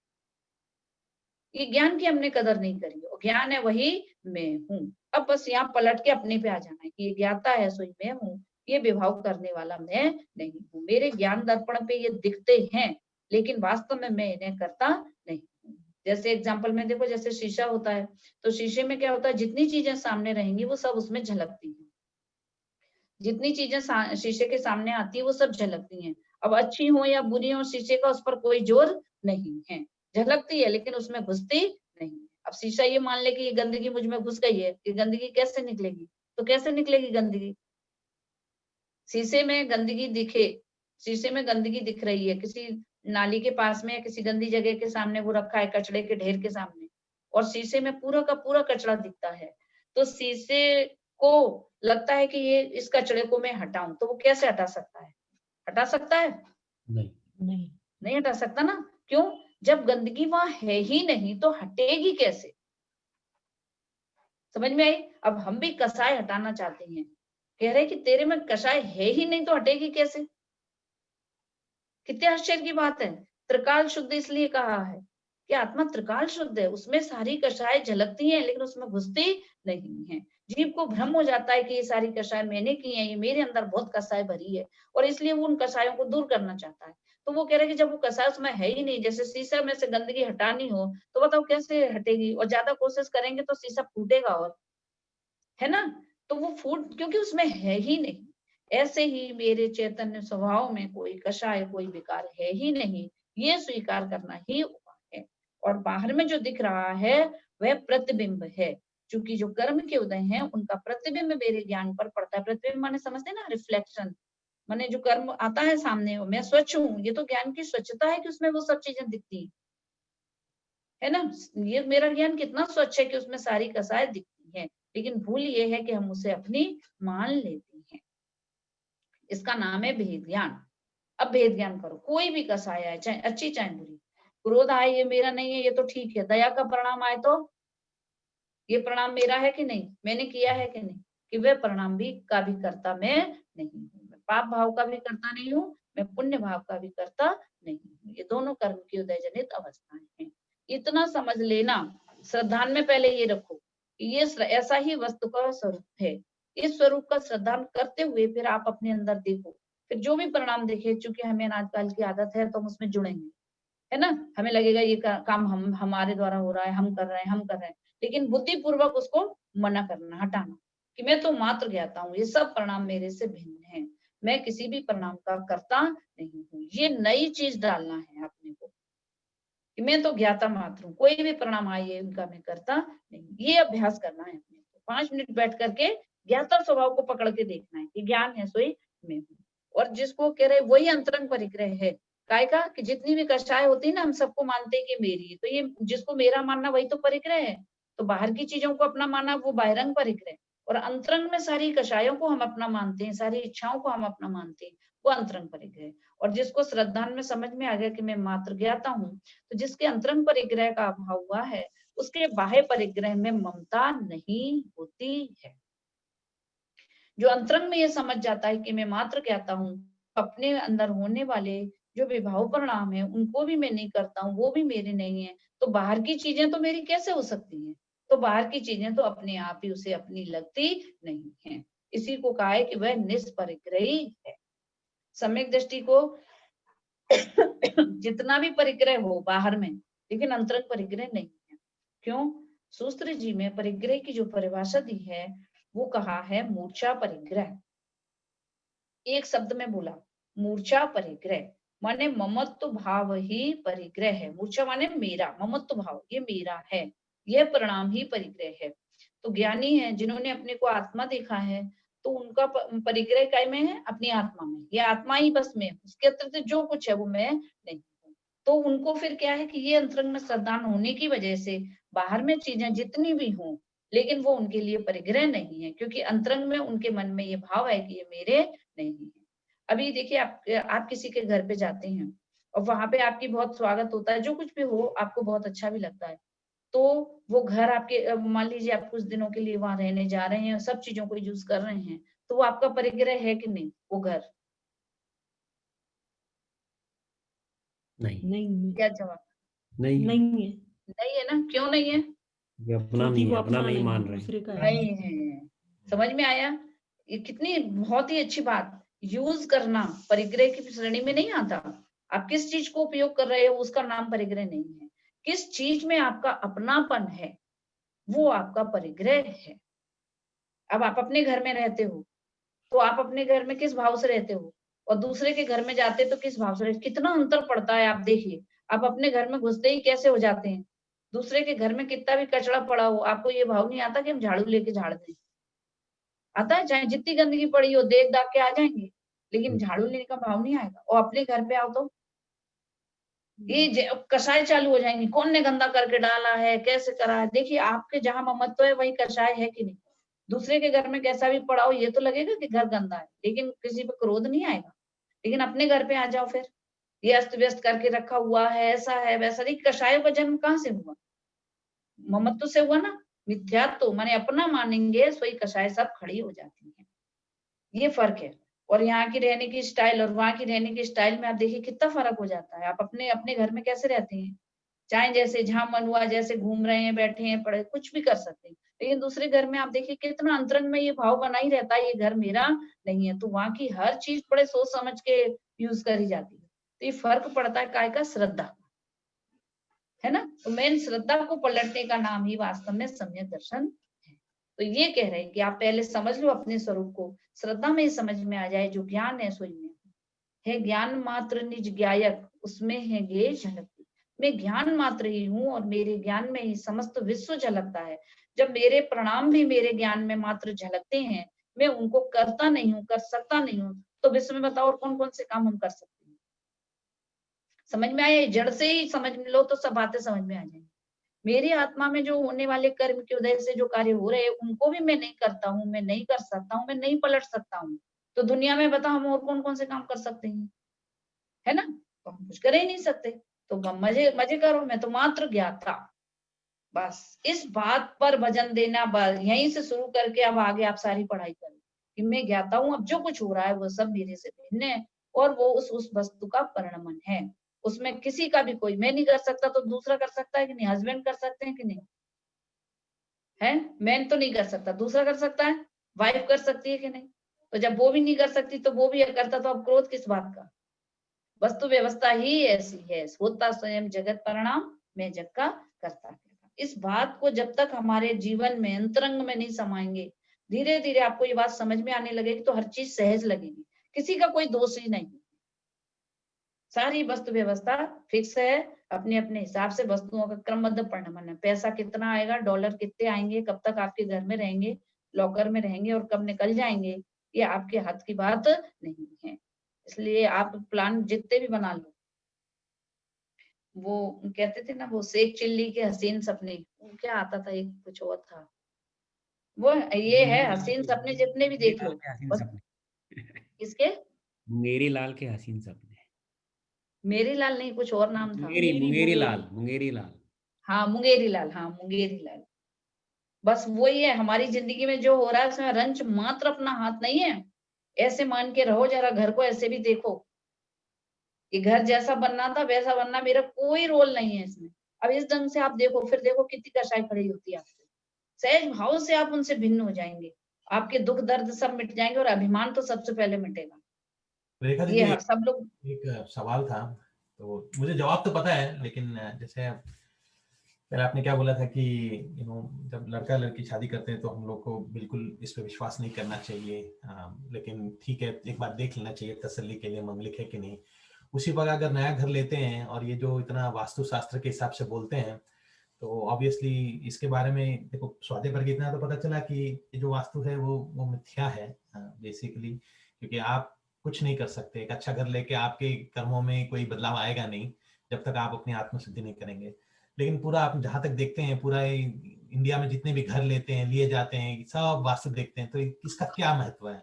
ये ज्ञान की हमने कदर नहीं करी, और ज्ञान है वही मैं हूँ। अब बस यहाँ पलट के अपने पे आ जाना है कि ये ज्ञाता है सोई मैं हूँ, ये विभाव करने वाला मैं नहीं हूँ। मेरे ज्ञान दर्पण पे ये दिखते हैं, लेकिन वास्तव में मैं इन्हें करता नहीं हूँ। जैसे एग्जाम्पल में देखो, जैसे शीशा होता है, तो शीशे में क्या होता है, जितनी चीजें सामने रहेंगी वो सब उसमें झलकती हैं। जितनी चीजें शीशे के सामने आती है वो सब झलकती हैं। अब अच्छी हो या बुरी हो, शीशे का उस पर कोई जोर नहीं है। झलकती है लेकिन उसमें घुसती नहीं है। अब शीशा ये मान ले कि ये गंदगी मुझ में घुस गई है, ये गंदगी कैसे निकलेगी? तो कैसे निकलेगी गंदगी? शीशे में गंदगी दिखे, शीशे में गंदगी दिख रही है, किसी नाली के पास में या किसी गंदी जगह के सामने वो रखा है, कचड़े के ढेर के सामने, और शीशे में पूरा का पूरा कचरा दिखता है। तो शीशे को लगता है कि ये इस कचड़े को मैं हटाऊं, तो वो कैसे हटा सकता है? हटा सकता है? नहीं। नहीं हटा सकता ना। क्यों? जब गंदगी वहां है ही नहीं तो हटेगी कैसे? समझ में आई? अब हम भी कसाय हटाना चाहते हैं, कह रहे कि तेरे में कसाय है ही नहीं तो हटेगी कैसे? कितने आश्चर्य की बात है। त्रिकाल शुद्ध इसलिए कहा है कि आत्मा त्रिकाल शुद्ध है, उसमें सारी कषाय झलकती हैं लेकिन उसमें घुसती नहीं है। जीव को भ्रम हो जाता है कि ये सारी कषाय मैंने की है, ये मेरे अंदर बहुत कषाय भरी है, और इसलिए वो उन कषायों को दूर करना चाहता है। तो वो कह रहे कि जब वो कषाय उसमें है ही नहीं, जैसे शीशा में से गंदगी हटानी हो तो बताओ कैसे हटेगी? और ज्यादा कोशिश करेंगे तो शीशा फूटेगा, और है ना। तो वो फूट, क्योंकि उसमें है ही नहीं। ऐसे ही मेरे चैतन्य स्वभाव में कोई कषाय, कोई विकार है ही नहीं, ये स्वीकार करना ही उपाय है। और बाहर में जो दिख रहा है वह प्रतिबिंब है, क्योंकि जो कर्म के उदय हैं उनका प्रतिबिंब मेरे ज्ञान पर पड़ता है। प्रतिबिंब माने समझते ना, रिफ्लेक्शन, माने जो कर्म आता है सामने, मैं स्वच्छ हूँ, ये तो ज्ञान की स्वच्छता है कि उसमें वो सब चीजें दिखती है ना। ये मेरा ज्ञान कितना स्वच्छ है कि उसमें सारी कसाय दिखती है, लेकिन भूल ये है कि हम उसे अपनी मान लेते हैं। इसका नाम है भेद ज्ञान। अब भेद ज्ञान करो, कोई भी कसाय आए, चाहे अच्छी चाहे बुरी, क्रोध आए ये मेरा नहीं है, ये तो ठीक है। दया का परिणाम आए तो ये परिणाम मेरा है कि नहीं, मैंने किया है कि नहीं, कि वह परिणाम भी का भी करता मैं नहीं हूँ। मैं पाप भाव का भी करता नहीं हूँ, मैं पुण्य भाव का भी करता नहीं हूँ। ये दोनों कर्म की उदय जनित अवस्थाएं हैं। इतना समझ लेना। श्रद्धान में पहले ये रखो कि ये ऐसा ही वस्तु का स्वरूप है। इस स्वरूप का श्रद्धान करते हुए फिर आप अपने अंदर देखो, फिर जो भी परिणाम देखे, चूंकि हमें आजकल की आदत है तो हम उसमें जुड़ेंगे, है ना। हमें लगेगा ये काम हम हमारे द्वारा हो रहा है, हम कर रहे हैं, लेकिन बुद्धि पूर्वक उसको मना करना, हटाना, कि मैं तो मात्र ज्ञाता हूँ, ये सब परिणाम मेरे से भिन्न है, मैं किसी भी परिणाम का कर्ता नहीं हूँ। ये नई चीज डालना है अपने को कि मैं तो ज्ञाता मात्र हूँ, कोई भी परिणाम आइए उनका मैं करता नहीं। ये अभ्यास करना है अपने को। 5 मिनट बैठ करके ज्ञाता स्वभाव को पकड़ के देखना है कि ज्ञान है सोई मैं हूँ। और जिसको कह रहे वही अंतरंग परिग्रह है। काय का कि जितनी भी कषाय होती है ना, हम सबको मानते हैं कि मेरी है, तो ये जिसको मेरा मानना वही तो परिग्रह है। तो बाहर की चीजों को अपना माना वो बाहिरंग परिग्रह, और अंतरंग में सारी कषायों को हम अपना मानते हैं, सारी इच्छाओं को हम अपना मानते हैं, वो अंतरंग परिग्रह। और जिसको श्रद्धान में समझ में आ गया कि मैं मात्र ज्ञाता हूँ, तो जिसके अंतरंग परिग्रह का अभाव हुआ है, उसके बाह्य परिग्रह में ममता नहीं होती है। जो अंतरंग में ये समझ जाता है कि मैं मात्र ज्ञाता हूँ, अपने अंदर होने वाले जो विभाव परिणाम है उनको भी मैं नहीं करता हूँ, वो भी मेरे नहीं है, तो बाहर की चीजें तो मेरी कैसे हो सकती हैं? तो बाहर की चीजें तो अपने आप ही उसे अपनी लगती नहीं है। इसी को कहा है कि वह निष्परिग्रही है। सम्यक दृष्टि को जितना भी परिग्रह हो बाहर में, लेकिन अंतरंग परिग्रह नहीं है। क्यों? सूत्र जी में परिग्रह की जो परिभाषा दी है वो कहा है मूर्छा परिग्रह। एक शब्द में बोला मूर्छा परिग्रह, माने ममत्व भाव ही परिग्रह है। मूर्छा माने मेरा, ममत्व भाव ये मेरा है, यह परिणाम ही परिग्रह है। तो ज्ञानी है जिन्होंने अपने को आत्मा देखा है, तो उनका परिग्रह काय में है? अपनी आत्मा में। ये आत्मा ही बस में, उसके अतिरिक्त जो कुछ है वो मैं नहीं हूँ। तो उनको फिर क्या है कि ये अंतरंग में श्रद्धान होने की वजह से बाहर में चीजें जितनी भी हों, लेकिन वो उनके लिए परिग्रह नहीं है, क्योंकि अंतरंग में उनके मन में ये भाव है कि ये मेरे नहीं है। अभी देखिए आप किसी के घर पे जाते हैं और वहां पे आपकी बहुत स्वागत होता है, जो कुछ भी हो आपको बहुत अच्छा भी लगता है, तो वो घर आपके मान लीजिए आप कुछ दिनों के लिए वहां रहने जा रहे हैं, सब चीजों को यूज कर रहे हैं, तो वो आपका परिग्रह है कि नहीं वो घर? नहीं, नहीं है, क्या जवाब? नहीं है, नहीं है, नहीं है ना? क्यों नहीं है? ये अपना क्योंकि नहीं वो है, अपना अपना नहीं नहीं मान है, रहे। दूसरे का है। नहीं है। समझ में आया? ये कितनी बहुत ही अच्छी बात। यूज करना परिग्रह की श्रेणी में नहीं आता। आप किस चीज को उपयोग कर रहे हो उसका नाम परिग्रह नहीं है। किस चीज में आपका अपनापन है वो आपका परिग्रह है। अब आप अपने घर में रहते हो, तो आप अपने घर में किस भाव से रहते हो, और दूसरे के घर में जाते तो किस भाव से रहते, कितना अंतर पड़ता है। आप देखिए, आप अपने घर में घुसते ही कैसे हो जाते हैं, दूसरे के घर में कितना भी कचरा पड़ा हो, आपको ये भाव नहीं आता कि हम झाड़ू लेके झाड़ दें? आता है? चाहे जितनी गंदगी पड़ी हो देख दाख के आ जाएंगे, लेकिन झाड़ू लेने का भाव नहीं आएगा। और अपने घर पे आओ तो ये कषाय चालू हो जाएंगी, कौन ने गंदा करके डाला है, कैसे करा है। देखिए आपके जहां ममत्व है वही कषाय है कि नहीं? दूसरे के घर में कैसा भी पड़ा हो ये तो लगेगा कि घर गंदा है, लेकिन किसी पे क्रोध नहीं आएगा। लेकिन अपने घर पे आ जाओ, फिर ये अस्त व्यस्त करके रखा हुआ है, ऐसा है वैसा। देखिए कषाय का जन्म कहाँ से हुआ? ममत्व से हुआ ना। मिथ्यात्व माने अपना मानेंगे सोई कषाय सब खड़ी हो जाती है। ये फर्क है। और यहाँ की रहने की स्टाइल और वहां की रहने की स्टाइल में आप देखिए कितना फर्क हो जाता है। आप अपने अपने घर में कैसे रहते हैं, चाहे जैसे जहां मन हुआ जैसे घूम रहे हैं, बैठे हैं, पड़े, कुछ भी कर सकते हैं। लेकिन दूसरे घर में आप देखिए कितना अंतरंग में ये भाव बना ही रहता है, ये घर मेरा नहीं है। तो वहां की हर चीज बड़े सोच समझ के यूज करी जाती है। तो ये फर्क पड़ता है काय का? श्रद्धा, है ना। तो मेन श्रद्धा को पलटने का नाम ही वास्तव में सम्यक दर्शन है। तो ये कह रहे हैं कि आप पहले समझ लो अपने स्वरूप को, श्रद्धा में समझ में आ जाए जो ज्ञान है सोई में है। ज्ञान मात्र निज ज्ञायक, उसमें है गे झलकती। मैं ज्ञान मात्र ही हूँ और मेरे ज्ञान में ही समस्त विश्व झलकता है। जब मेरे प्रणाम भी मेरे ज्ञान में मात्र झलकते हैं, मैं उनको करता नहीं हूँ, कर सकता नहीं हूँ, तो विश्व में बताओ और कौन कौन से काम हम कर सकते हैं? समझ में आया? जड़ से ही समझ लो तो सब बातें समझ में आ जाएंगी। मेरी आत्मा में जो होने वाले कर्म के उदय से जो कार्य हो रहे हैं उनको भी मैं नहीं करता हूँ, मैं नहीं कर सकता हूँ, मैं नहीं पलट सकता हूँ। तो दुनिया में बताओ हम और कौन कौन से काम कर सकते हैं, है ना? तो हम कुछ कर ही नहीं सकते। तो मजे मजे करो, मैं तो मात्र ज्ञाता। बस इस बात पर वजन देना, यहीं से शुरू करके अब आगे आप सारी पढ़ाई करो कि मैं ज्ञाता हूँ, अब जो कुछ हो रहा है वो सब मेरे से भिन्न है, और वो उस वस्तु का परिणमन है। उसमें किसी का भी कोई, मैं नहीं कर सकता तो दूसरा कर सकता है कि नहीं? हस्बैंड कर सकते हैं कि नहीं? है, मैं तो नहीं कर सकता, दूसरा कर सकता है, वाइफ कर सकती है कि नहीं? तो जब वो भी नहीं कर सकती तो वो भी करता, तो अब क्रोध किस बात का? वस्तु व्यवस्था ही ऐसी है, होता स्वयं जगत परिणाम, मैं जग का करता कहता। इस बात को जब तक हमारे जीवन में अंतरंग में नहीं समाएंगे, धीरे धीरे आपको ये बात समझ में आने लगेगी, तो हर चीज सहज लगेगी, किसी का कोई दोष ही नहीं। सारी वस्तु व्यवस्था फिक्स है, अपने अपने हिसाब से वस्तुओं का क्रमबद्ध परिणमन है। पैसा कितना आएगा, डॉलर कितने आएंगे, कब तक आपके घर में रहेंगे, लॉकर में रहेंगे और कब निकल जाएंगे, ये आपके हाथ की बात नहीं है। इसलिए आप प्लान जितने भी बना लो, वो कहते थे ना वो शेख चिल्ली के हसीन सपने, वो क्या आता था एक कुछ और था, वो ये है हसीन सपने जितने भी देख लो मुंगेरी लाल के हसीन बस। सपने किसके? मुंगेरी लाल के हसीन सपने मेरी लाल नहीं, कुछ और नाम था। मुंगेरी लाल हाँ मुंगेरी लाल, हाँ मुंगेरी लाल। बस वही है, हमारी जिंदगी में जो हो रहा है उसमें रंच मात्र अपना हाथ नहीं है। ऐसे मान के रहो, जरा घर को ऐसे भी देखो कि घर जैसा बनना था वैसा बनना, मेरा कोई रोल नहीं है इसमें। अब इस ढंग से आप देखो, फिर देखो कितनी कशाई खड़ी होती है आपसे। सहज भाव से आप उनसे भिन्न हो जाएंगे, आपके दुख दर्द सब मिट जाएंगे और अभिमान तो सबसे पहले मिटेगा। रेखा ये दीदी, सब लोग एक सवाल था, तो मुझे जवाब तो पता है, लेकिन जैसे पहले आपने क्या बोला था कि जब लड़का लड़की शादी करते हैं तो हम लोग को बिल्कुल इस पे विश्वास नहीं करना चाहिए, लेकिन ठीक है एक बार देख लेना चाहिए तसल्ली के लिए मंगलिक है कि नहीं। उसी पर अगर नया घर लेते हैं और ये जो इतना वास्तु शास्त्र के हिसाब से बोलते हैं, तो ऑब्वियसली इसके बारे में देखो, स्वादे पर इतना तो पता चला कि ये जो वास्तु है वो मिथ्या है बेसिकली, क्योंकि आप कुछ नहीं कर सकते। एक अच्छा घर लेके आपके कर्मों में कोई बदलाव आएगा नहीं जब तक आप अपनी आत्मशुद्धि नहीं करेंगे। लेकिन पूरा आप जहां तक देखते हैं, पूरा इंडिया में जितने भी घर लेते हैं, लिए जाते हैं, सब वास्तु देखते हैं, तो इसका क्या महत्व है?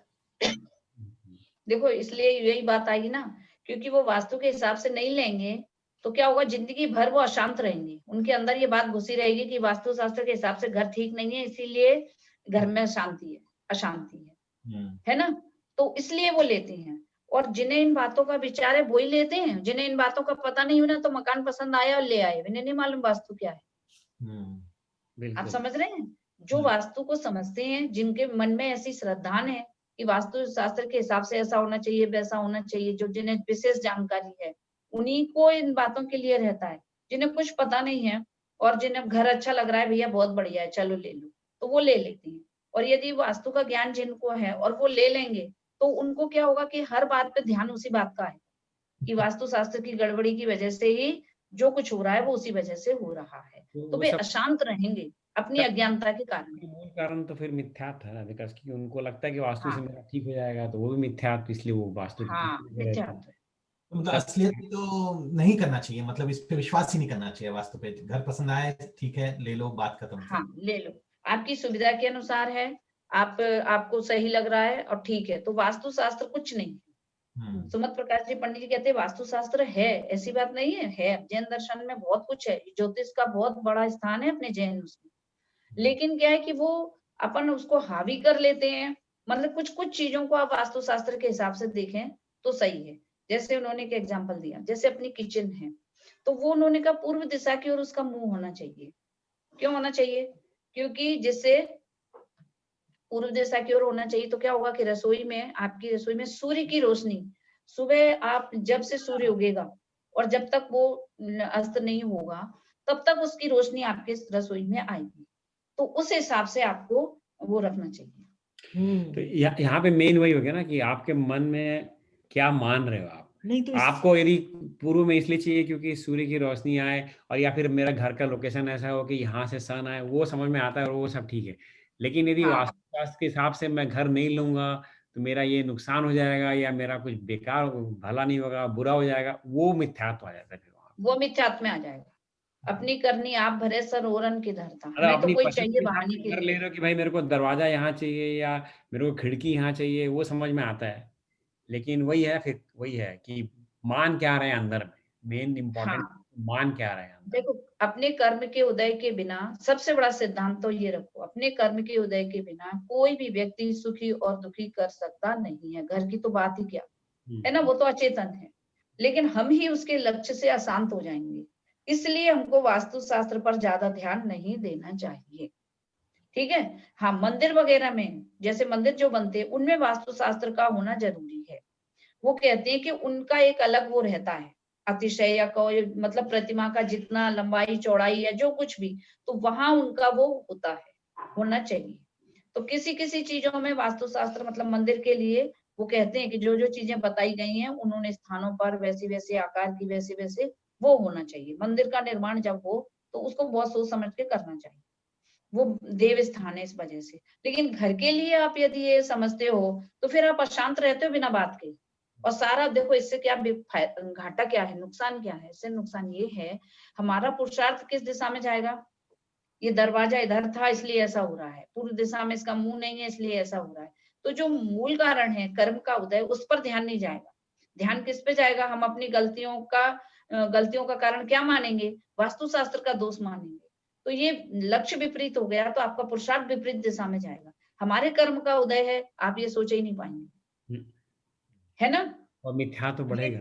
देखो, इसलिए यही बात आई ना, क्योंकि वो वास्तु के हिसाब से नहीं लेंगे तो क्या होगा, जिंदगी भर वो अशांत रहेंगे। उनके अंदर ये बात घुसी रहेगी कि वास्तु शास्त्र के हिसाब से घर ठीक नहीं है, इसीलिए घर में अशांति है ना। तो इसलिए वो लेते हैं, और जिन्हें इन बातों का विचार है वही लेते हैं। जिन्हें इन बातों का पता नहीं होना, तो मकान पसंद आया और ले आए, इन्हें नहीं मालूम वास्तु क्या है। आप बिल्कुल समझ रहे हैं? जो वास्तु को समझते हैं, जिनके मन में ऐसी श्रद्धा है कि वास्तु शास्त्र के हिसाब से ऐसा होना चाहिए वैसा होना चाहिए, जो जिन्हें विशेष जानकारी है, उन्हीं को इन बातों के लिए रहता है। जिन्हें कुछ पता नहीं है और जिन्हें घर अच्छा लग रहा है, भैया बहुत बढ़िया है चलो ले लो, तो वो ले लेते हैं। और यदि वास्तु का ज्ञान जिनको है और वो ले लेंगे, तो उनको क्या होगा कि हर बात पे ध्यान उसी बात का है कि वास्तु शास्त्र की गड़बड़ी की वजह से ही जो कुछ हो रहा है वो उसी वजह से हो रहा है। तो वो वे सब अशांत रहेंगे अपनी अज्ञानता के कारण। मूल कारण तो फिर मिथ्यात्व है ना, बिकॉज कि उनको लगता है कि वास्तु से हाँ मेरा ठीक हो जाएगा, तो वो भी मिथ्यात्व, इसलिए वो वास्तु की हाँ, रहते हैं। मिथ्यात्व है। मतलब असलियत में तो नहीं करना चाहिए, मतलब इस पे विश्वास ही नहीं करना चाहिए। वास्तु पे घर पसंद आए, ठीक है ले लो, बात खत्म। हाँ ले लो, आपकी सुविधा के अनुसार है, आपको सही लग रहा है और ठीक है, तो वास्तु शास्त्र कुछ नहीं। सुमत प्रकाश जी पंडित जी कहते हैं वास्तु शास्त्र है, ऐसी बात नहीं है। जैन दर्शन में बहुत कुछ है, ज्योतिष का बहुत बड़ा स्थान है अपने जैन उसमें। लेकिन क्या है कि वो अपन उसको हावी कर लेते हैं। मतलब कुछ कुछ चीजों को आप वास्तु शास्त्र के हिसाब से देखें तो सही है। जैसे उन्होंने एक एग्जांपल दिया, जैसे अपनी किचन है, तो वो उन्होंने कहा पूर्व दिशा की ओर उसका मुंह होना चाहिए। क्यों होना चाहिए? क्योंकि जिससे पूर्व दिशा की ओर होना चाहिए, तो क्या होगा कि रसोई में, आपकी रसोई में सूर्य की रोशनी, सुबह आप जब से सूर्य उगेगा और जब तक वो अस्त नहीं होगा, तब तक उसकी रोशनी आपके रसोई में आएगी। तो उस हिसाब से आपको वो रखना चाहिए। तो यहाँ पे मेन वही हो गया ना कि आपके मन में क्या मान रहे हो आप। नहीं तो आपको यदि पूर्व में इसलिए चाहिए क्योंकि सूर्य की रोशनी आए, और या फिर मेरा घर का लोकेशन ऐसा हो कि यहाँ से सन आए, वो समझ में आता है और वो सब ठीक है। लेकिन यदि हाँ वास्तुशास्त्र के हिसाब से मैं घर नहीं लूंगा तो मेरा ये नुकसान हो जाएगा, या मेरा कुछ बेकार भला नहीं होगा, बुरा हो जाएगा, वो मिथ्यात्व आ जाता है फिर वहाँ। वो मिथ्यात्व में आ जाएगा। अपनी करनी आप भरे सरोवरन की धरता, मतलब हमें तो अपनी कोई पसंद चाहिए के हिसाब बहाने से के घर ले लिए। रहे हो कि भाई मेरे को दरवाजा यहाँ चाहिए या मेरे को खिड़की यहाँ चाहिए, वो समझ में आता है। लेकिन वही है, फिर वही है कि मान क्या रहे हैं अंदर में, मेन इम्पोर्टेंट हाँ मान क्या रहे हैं अंदर। देखो, अपने कर्म के उदय के बिना, सबसे बड़ा सिद्धांत तो ये रखो, अपने कर्म के उदय के बिना कोई भी व्यक्ति सुखी और दुखी कर सकता नहीं है। घर की तो बात ही क्या है ना, वो तो अचेतन है, लेकिन हम ही उसके लक्ष्य से अशांत हो जाएंगे। इसलिए हमको वास्तु शास्त्र पर ज्यादा ध्यान नहीं देना चाहिए। ठीक है। हाँ, मंदिर वगैरह में, जैसे मंदिर जो बनते हैं उनमें वास्तु शास्त्र का होना जरूरी है। वो कहते हैं कि उनका एक अलग वो रहता है, अतिशय या कोई मतलब प्रतिमा का जितना लंबाई चौड़ाई या जो कुछ भी, तो वहां उनका वो होता है, होना चाहिए। तो किसी किसी चीजों में वास्तुशास्त्र मतलब मंदिर के लिए वो कहते हैं कि जो जो चीजें बताई गई हैं उन्होंने स्थानों पर वैसे वैसे आकार की वैसे वैसे वो होना चाहिए। मंदिर का निर्माण जब हो तो उसको बहुत सोच समझ के करना चाहिए, वो देव स्थान है इस वजह से। लेकिन घर के लिए आप यदि ये समझते हो तो फिर आप अशांत रहते हो बिना बात के। और सारा देखो इससे क्या घाटा क्या है, नुकसान क्या है? इससे नुकसान ये है, हमारा पुरुषार्थ किस दिशा में जाएगा? ये दरवाजा इधर था इसलिए ऐसा हो रहा है, पूर्व दिशा में इसका मुंह नहीं है इसलिए ऐसा हो रहा है। तो जो मूल कारण है कर्म का उदय, उस पर ध्यान नहीं जाएगा। ध्यान किस पे जाएगा? हम अपनी गलतियों का कारण क्या मानेंगे? वास्तुशास्त्र का दोष मानेंगे। तो ये लक्ष्य विपरीत हो गया तो आपका पुरुषार्थ विपरीत दिशा में जाएगा। हमारे कर्म का उदय है, आप ये सोच ही नहीं पाएंगे, है ना? और मिथ्या तो बढ़ेगा।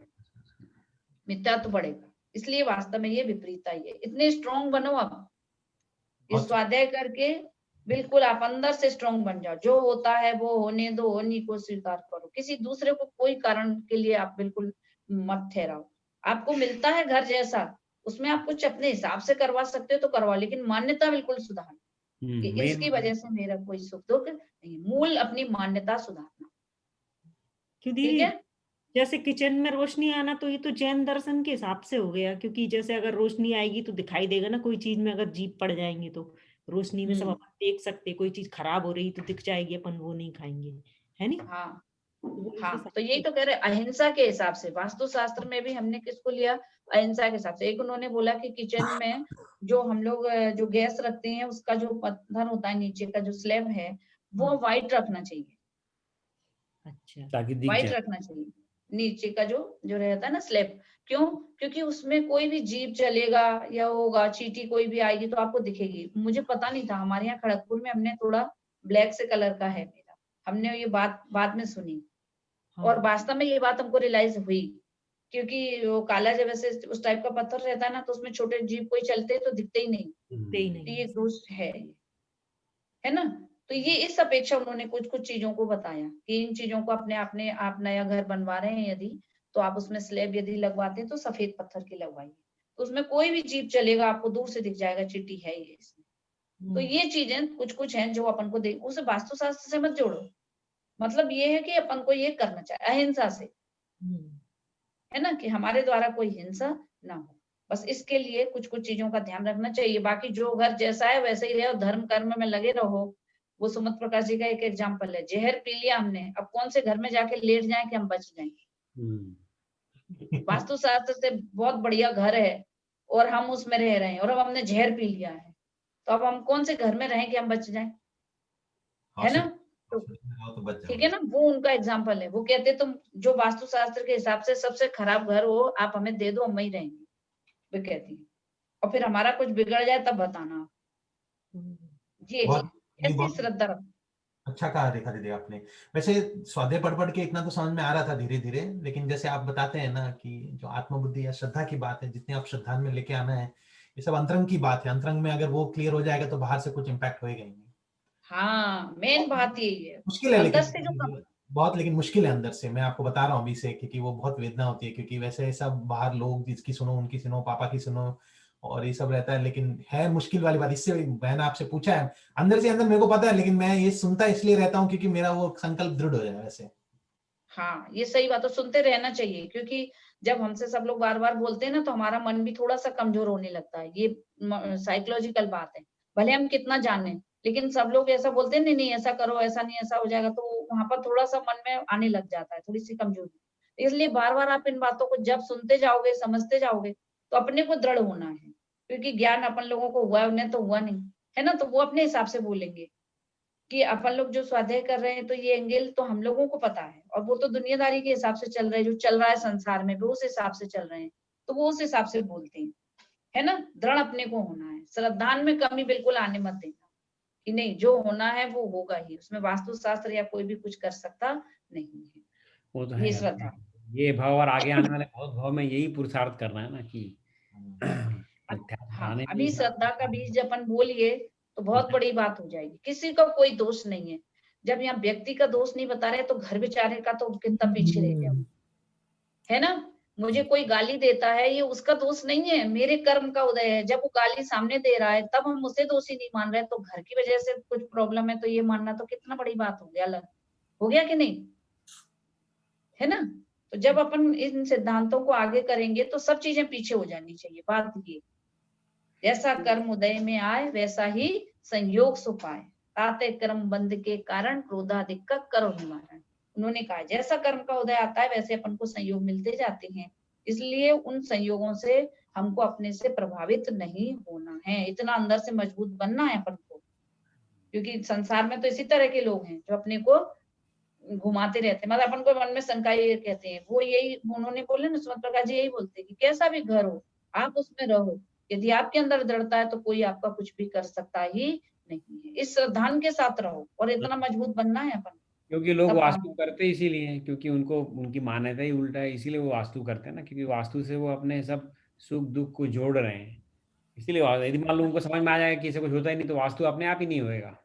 मिथ्या तो बढ़ेगा। इसलिए वास्तव में ये विपरीतता ही है। इतने स्ट्रांग बनो आप, ये स्वाध्याय करके बिल्कुल आप अंदर से स्ट्रांग बन जाओ। जो होता है वो होने दो, होने को स्वीकार करो। किसी दूसरे को कोई कारण के लिए आप बिल्कुल मत ठहराओ। आपको मिलता है घर जैसा, उसमें आप कुछ अपने हिसाब से करवा सकते हो तो करवाओ, लेकिन मान्यता बिल्कुल सुधारो कि इसकी वजह से मेरा कोई सुख दुख नहीं। मूल अपनी मान्यता सुधारना। क्यों ठीक दीदी, है? जैसे किचन में रोशनी आना तो ये तो जैन दर्शन के हिसाब से हो गया, क्योंकि जैसे अगर रोशनी आएगी तो दिखाई देगा ना, कोई चीज में अगर जीप पड़ जाएंगे तो रोशनी में सब अपन देख सकते, कोई चीज खराब हो रही तो दिख जाएगी, अपन वो नहीं खाएंगे, है नहीं? हाँ तो वो इस हाँ, हिसाब तो यही से। तो कह रहे अहिंसा के हिसाब से। वास्तुशास्त्र में भी हमने किसको लिया? अहिंसा के हिसाब से। एक उन्होंने बोला कि किचन में जो हम लोग जो गैस रखते हैं उसका जो पत्थर होता है, नीचे का जो स्लैब है, वो व्हाइट रखना चाहिए। अच्छा, ताकि दिख व्हाइट जाए। रखना चाहिए नीचे का जो जो रहता है ना स्लैब। क्यों? क्योंकि उसमें कोई भी जीप चलेगा या होगा, चींटी कोई भी आएगी तो आपको दिखेगी। मुझे पता नहीं था, हमारे यहाँ खड़गपुर में हमने थोड़ा ब्लैक से कलर का है मेरा, हमने ये बात बाद में सुनी और हाँ, वास्तव में ये बात हमको रियलाइज हुई। क्योंकि वो काला जब ऐसे उस टाइप का पत्थर रहता है ना, तो उसमें छोटे जीप कोई चलते हैं तो दिखते ही नहीं। दिखते ही तो नहीं। ये दोष है ना? तो ये इस अपेक्षा उन्होंने कुछ कुछ चीजों को बताया कि इन चीजों को अपने अपने आप नया घर बनवा रहे हैं यदि, तो आप उसमें स्लैब यदि लगवाते हैं तो सफेद पत्थर की लगवाइए, तो उसमें कोई भी जीप चलेगा आपको दूर से दिख जाएगा, चिट्ठी है ये इसमें। तो ये चीजें कुछ कुछ हैं जो अपन को देख, उसे वास्तुशास्त्र से मत जोड़ो। मतलब ये है कि अपन को ये करना चाहिए अहिंसा से, है ना, कि हमारे द्वारा कोई हिंसा ना हो। बस इसके लिए कुछ कुछ चीजों का ध्यान रखना चाहिए। बाकी जो घर जैसा है वैसे ही रहे और धर्म कर्म में लगे रहो। वो सुमत प्रकाश जी का एक एग्जाम्पल है। जहर पी लिया हमने, अब कौन से घर में जाके लेट जाए कि हम बच जाएं। वास्तुशास्त्र से बहुत बढ़िया घर है और हम उसमें रह रहे हैं और अब हमने जहर पी लिया है, तो अब हम कौन से घर में रहें कि हम बच जाएं, है ना? तो तो बच ठीक है ना, वो उनका एग्जाम्पल है। वो कहते तुम जो वास्तुशास्त्र के हिसाब से सबसे खराब घर हो आप हमें दे दो, हम वहीं रहेंगे, वो कहती है। और फिर हमारा कुछ बिगड़ जाए तब बताना। ये बहुत नहीं, ऐसी बहुत श्रद्धा रखो। अच्छा कहा रेखा दीदी आपने। वैसे स्वाध्याय पढ़ पढ़ के इतना तो समझ में आ रहा था धीरे धीरे, लेकिन जैसे आप बताते हैं ना कि जो आत्मबुद्धि या श्रद्धा की बात है, जितने आप श्रद्धा में लेके आना है, ये सब अंतरंग की बात है। अंतरंग में अगर वो क्लियर हो जाएगा तो बाहर से कुछ इम्पैक्ट होएगा ही नहीं। हाँ, मेन बात यही है। मुश्किल है अंदर से जो लेकिन बहुत, लेकिन मुश्किल है अंदर से। मैं आपको बता रहा हूँ अभी से, क्योंकि वो बहुत वेदना होती है। क्योंकि वैसे सब बाहर लोग जिसकी सुनो उनकी सुनो, पापा की सुनो और ये सब रहता है, लेकिन है मुश्किल वाली बात। इससे मैंने आपसे पूछा है, अंदर से अंदर मेरे को पता है, लेकिन मैं ये सुनता इसलिए रहता हूँ क्योंकि मेरा वो संकल्प दृढ़ हो जाए वैसे। हाँ, ये सही बात है, सुनते रहना चाहिए। क्योंकि जब हमसे सब लोग बार बार बोलते हैं ना, तो हमारा मन भी थोड़ा सा कमजोर होने लगता है। ये साइकोलॉजिकल बात है। भले हम कितना जाने, लेकिन सब लोग ऐसा बोलते हैं, नहीं नहीं ऐसा करो, ऐसा नहीं ऐसा हो जाएगा, तो वहां पर थोड़ा सा मन में आने लग जाता है, थोड़ी सी कमजोरी। इसलिए बार बार आप इन बातों को जब सुनते जाओगे, समझते जाओगे, तो अपने को दृढ़ होना है। क्योंकि ज्ञान अपन लोगों को हुआ है, उन्हें तो हुआ नहीं, है ना? तो वो अपने हिसाब से बोलेंगे कि अपन लोग जो स्वाध्याय कर रहे हैं तो ये एंगल तो हम लोगों को पता है, और वो तो दुनियादारी के हिसाब से चल रहे हैं, जो चल रहा है संसार में वो उस हिसाब से चल रहे हैं, तो वो उस हिसाब से बोलते हैं, है ना? दृढ़ अपने को होना है। श्रद्धान में कमी बिल्कुल आने मत देना कि नहीं, जो होना है वो होगा ही, उसमें वास्तुशास्त्र या कोई भी कुछ कर सकता नहीं है। वो तो ये है। श्रद्धा। ये भाव और आगे आने वाले बहुत भाव में यही पुरुषार्थ करना है ना कि मिथ्या हाँ, बनाने में अभी ही श्रद्धा का बीज अपन बोलिए तो बहुत बड़ी बात हो जाएगी। किसी का कोई दोष नहीं है। जब यहाँ व्यक्ति का दोष नहीं बता रहे तो घर बेचारे का तो कितना पीछे रह गया, है ना? मुझे कोई गाली देता है, ये उसका दोष नहीं है, मेरे कर्म का उदय है। जब वो गाली सामने दे रहा है तब हम उसे दोषी नहीं मान रहे, तो घर की वजह से कुछ प्रॉब्लम है तो ये मानना तो कितना बड़ी बात हो गया, अलग हो गया कि नहीं, है ना? तो जब अपन इन सिद्धांतों को आगे करेंगे तो सब चीजें पीछे हो जानी चाहिए। बात ये, जैसा कर्म उदय में आए वैसा ही संयोग सो पाए, ताते कर्म बंध के कारण क्रोधाधिक का करो निवारण। उन्होंने कहा जैसा कर्म का उदय आता है वैसे अपन को संयोग मिलते जाते हैं, इसलिए उन संयोगों से हमको अपने से प्रभावित नहीं होना है, इतना अंदर से मजबूत बनना है अपन को। क्योंकि संसार में तो इसी तरह के लोग हैं जो अपने को घुमाते रहते हैं, मतलब अपन को मन में शंका ये कहते हैं, वो यही उन्होंने बोले ना, सुमंत प्रकाश जी यही बोलते हैं कि कैसा भी घर हो आप उसमें रहो, यदि आपके अंदर दृढ़ता है तो कोई आपका कुछ भी कर सकता ही नहीं है। इस श्रद्धान के साथ रहो और इतना मजबूत बनना है अपन। क्योंकि लोग तब काम वास्तु करते इसीलिए हैं, क्योंकि उनको उनकी मान्यता ही उल्टा है, इसीलिए वो वास्तु करते हैं ना, क्योंकि वास्तु से वो अपने सब सुख दुख को जोड़ रहे हैं। इसीलिए यदि मान लो उनको समझ में आ जाएगा कि इसे कुछ होता ही नहीं, तो वास्तु अपने आप ही नहीं होएगा।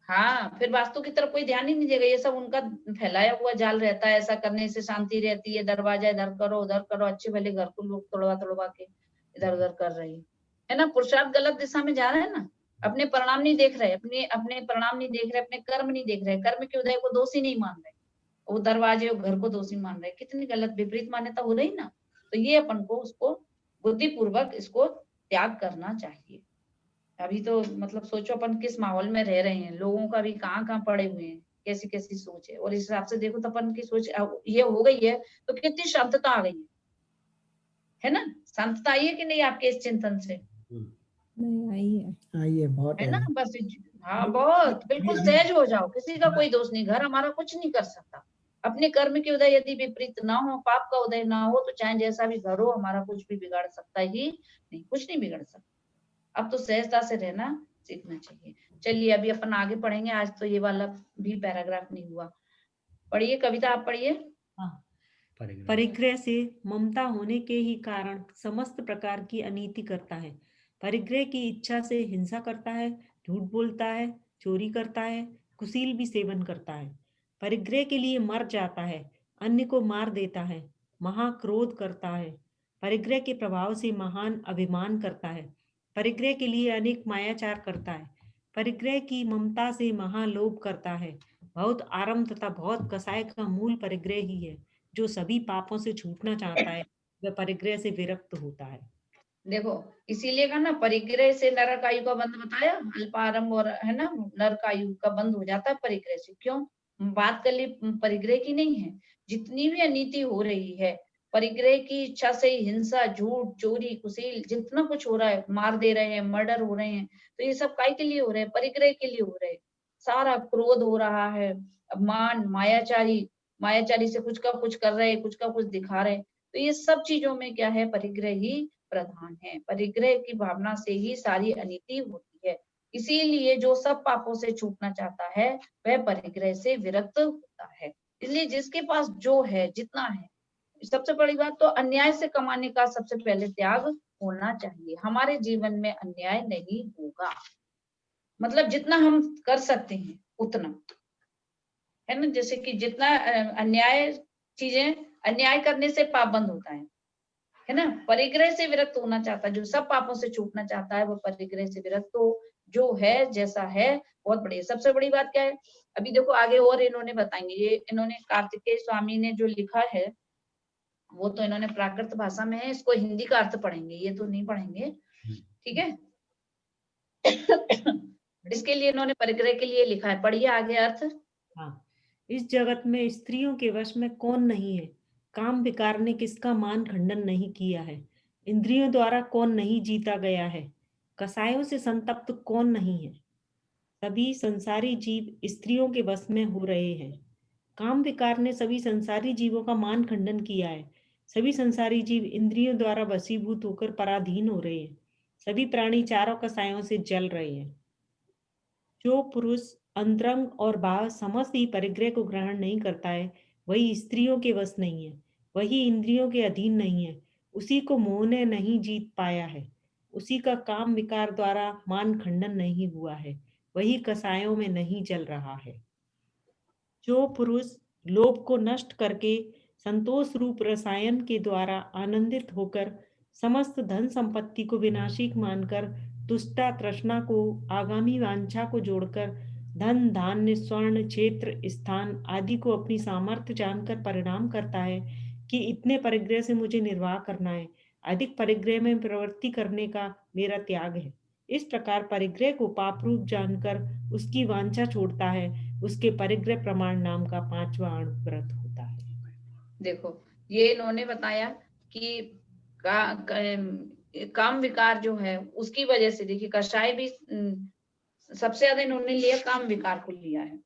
हाँ, फिर वास्तु की तरफ कोई ध्यान ही नहीं देगा, ये सब उनका फैलाया हुआ जाल रहता है, ऐसा करने से शांति रहती है, दरवाजा इधर करो उधर करो, अच्छे भले घर को लोग तोड़वा तोड़वा के इधर उधर कर रहे हैं, है ना। पुरुषार्थ गलत दिशा में जा रहे हैं ना, अपने परिणाम नहीं देख रहे, अपने परिणाम नहीं देख रहे, अपने कर्म नहीं देख रहे, कर्म के उदय को दोषी नहीं मान रहे, वो दरवाजे और घर को दोषी मान रहे, कितनी गलत विपरीत मान्यता हो रही ना। तो ये अपन को उसको बुद्धिपूर्वक इसको त्याग करना चाहिए। अभी तो मतलब सोचो अपन किस माहौल में रह रहे हैं, लोगों का भी कहाँ पड़े हुए हैं, कैसी कैसी सोच है, और इस हिसाब से देखो तो अपन की सोच ये हो गई है, तो कितनी शांतता आ गई है ना। शांतता आई है कि नहीं आपके इस चिंतन से? नहीं आई है। ये बहुत है ना, है। बस हाँ बहुत बिल्कुल सहज हो जाओ, किसी का कोई दोष नहीं, घर हमारा कुछ नहीं कर सकता। अपने कर्म के उदय यदि विपरीत ना हो, पाप का उदय ना हो, तो चाहे जैसा भी घर हो हमारा कुछ भी बिगाड़ सकता ही नहीं, कुछ नहीं बिगड़ सकता। अब तो सहजता से रहना सीखना चाहिए। चलिए अभी अपन आगे पढ़ेंगे, आज तो ये वाला भी पैराग्राफ नहीं हुआ। पढ़िए कविता, आप पढ़िए। परिग्रह से ममता होने के ही कारण समस्त प्रकार की अनीति करता है। परिग्रह की इच्छा से हिंसा करता है, झूठ बोलता है, चोरी करता है, कुशील भी सेवन करता है। परिग्रह के लिए मर जाता है, अन्य को मार देता है, महाक्रोध करता है। परिग्रह के प्रभाव से महान अभिमान करता है। परिग्रह के लिए अनेक मायाचार करता है। परिग्रह की ममता से महालोभ करता है। बहुत आरंभ तथा बहुत कसाय का मूल परिग्रह ही है। जो सभी पापों से छूटना चाहता है वह परिग्रह से विरक्त होता है। देखो इसीलिए का ना, परिग्रह से नरक आयु का बंध बताया, अल्पारंभ और है ना नरक आयु का बंध हो जाता है परिग्रह से। क्यों बात कर ली परिग्रह की नहीं है, जितनी भी अनीति हो रही है परिग्रह की इच्छा से ही, हिंसा झूठ चोरी कुशील जितना कुछ हो रहा है, मार दे रहे हैं, मर्डर हो रहे हैं, तो ये सब काय के लिए हो रहे हैं? परिग्रह के लिए हो रहे हैं। सारा क्रोध हो रहा है, मान मायाचारी से कुछ का कुछ कर रहे, कुछ का कुछ दिखा रहे, तो ये सब चीजों में क्या है? परिग्रह ही प्रधान है। परिग्रह की भावना से ही सारी अनीति होती है। इसीलिए जो सब पापों से छूटना चाहता है वह परिग्रह से विरक्त होता है। इसलिए जिसके पास जो है, जितना है, सबसे बड़ी बात तो अन्याय से कमाने का सबसे पहले त्याग होना चाहिए। हमारे जीवन में अन्याय नहीं होगा, मतलब जितना हम कर सकते हैं उतना, है ना। जैसे कि जितना अन्याय चीजें, अन्याय करने से पाप बंद होता है ना। परिग्रह से विरक्त होना चाहता है, जो सब पापों से छूटना चाहता है वो परिग्रह से विरक्त हो, जो है जैसा है बहुत बढ़िया। सबसे बड़ी बात क्या है, अभी देखो आगे और इन्होंने बताएंगे, ये इन्होंने कार्तिकेय स्वामी ने जो लिखा है वो तो इन्होंने प्राकृत भाषा में है, इसको हिंदी का अर्थ पढ़ेंगे, ये तो नहीं पढ़ेंगे, ठीक है। इसके लिए इन्होंने परिग्रह के लिए लिखा है, पढ़िए आगे अर्थ। हाँ, इस जगत में स्त्रियों के वश में कौन नहीं है? काम विकार ने किसका मान खंडन नहीं किया है? इंद्रियों द्वारा कौन नहीं जीता गया है? कसायों से संतप्त कौन नहीं है? सभी संसारी जीव स्त्रियों के वश में हो रहे हैं। काम विकार ने सभी संसारी जीवों का मान खंडन किया है। सभी संसारी जीव इंद्रियों द्वारा वशीभूत होकर पराधीन हो रहे हैं। सभी प्राणी चारों कसायों से जल रहे हैं। जो पुरुष अंतरंग और बाह्य समस्त ही परिग्रह को ग्रहण नहीं करता है वही स्त्रियों के वश नहीं है, वही इंद्रियों के अधीन नहीं है, उसी को मोह ने नहीं जीत पाया है, उसी का काम विकार द्वारा मान खंडन नहीं हुआ है, वही कसायों में नहीं जल रहा है। जो पुरुष लोभ को नष्ट करके संतोष रूप रसायन के द्वारा आनंदित होकर समस्त धन संपत्ति को विनाशिक मानकर दुष्टा तृष्णा को आगामी वांछा को जोड़कर धन धान्य स्वर्ण क्षेत्र स्थान आदि को अपनी सामर्थ्य जानकर परिणाम करता है कि इतने परिग्रह से मुझे निर्वाह करना है, अधिक परिग्रह में प्रवृत्ति करने का मेरा त्याग है। इस प्रकार परिग्रह को पाप रूप जानकर उसकी वांछा छोड़ता है, उसके परिग्रह प्रमाण नाम का 5वां अणुव्रत होता है। देखो ये इन्होंने बताया कि काम विकार जो है उसकी वजह से, देखिए कषाय भी सबसे ज्यादा इन्होंने लिया काम विकार को लिया है।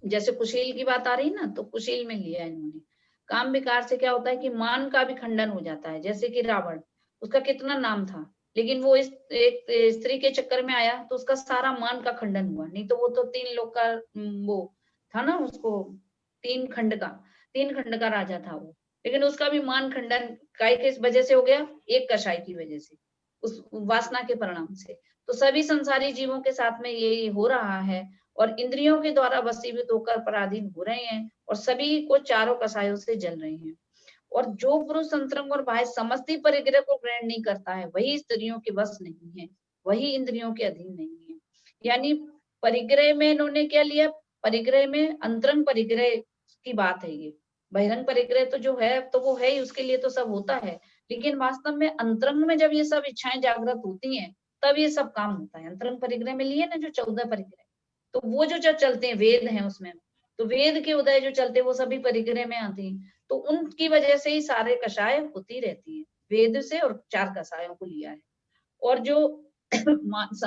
जैसे कुशील की बात आ रही ना, तो कुशील में लिया इन्होंने। काम विकार से क्या होता है कि मान का भी खंडन हो जाता है। जैसे कि रावण, उसका कितना नाम था, लेकिन वो इस एक स्त्री के चक्कर में आया तो उसका सारा मान का खंडन हुआ। नहीं तो वो तो 3 लोग का वो था ना, उसको 3 खंड का राजा था वो, लेकिन उसका भी मान खंडन काय किस वजह से हो गया? एक कषाय की वजह से, उस वासना के परिणाम से। तो सभी संसारी जीवों के साथ में ये हो रहा है और इंद्रियों के द्वारा वशीभूत होकर पराधीन हो रहे हैं और सभी को चारों कषायों से जल रहे हैं। और जो पुरुष अंतरंग और बाह्य समस्ती परिग्रह को ग्रहण नहीं करता है, वही स्त्रियों के वश नहीं है, वही इंद्रियों के अधीन नहीं है। यानी परिग्रह में इन्होंने क्या लिया? परिग्रह में अंतरंग परिग्रह की बात है ये। बहिरंग परिग्रह तो जो है तो वो है ही, उसके लिए तो सब होता है, लेकिन वास्तव में अंतरंग में जब ये सब इच्छाएं जागृत होती हैं तब ये सब काम होता है। अंतरंग परिग्रह में लिए ना जो 14 परिग्रह, तो वो जो चलते हैं वेद हैं उसमें, तो वेद के उदय जो चलते हैं वो सभी परिग्रह में आते हैं। तो उनकी वजह से ही सारे कषाय होती रहती है। वेद से और 4 कषायों को लिया है। और जो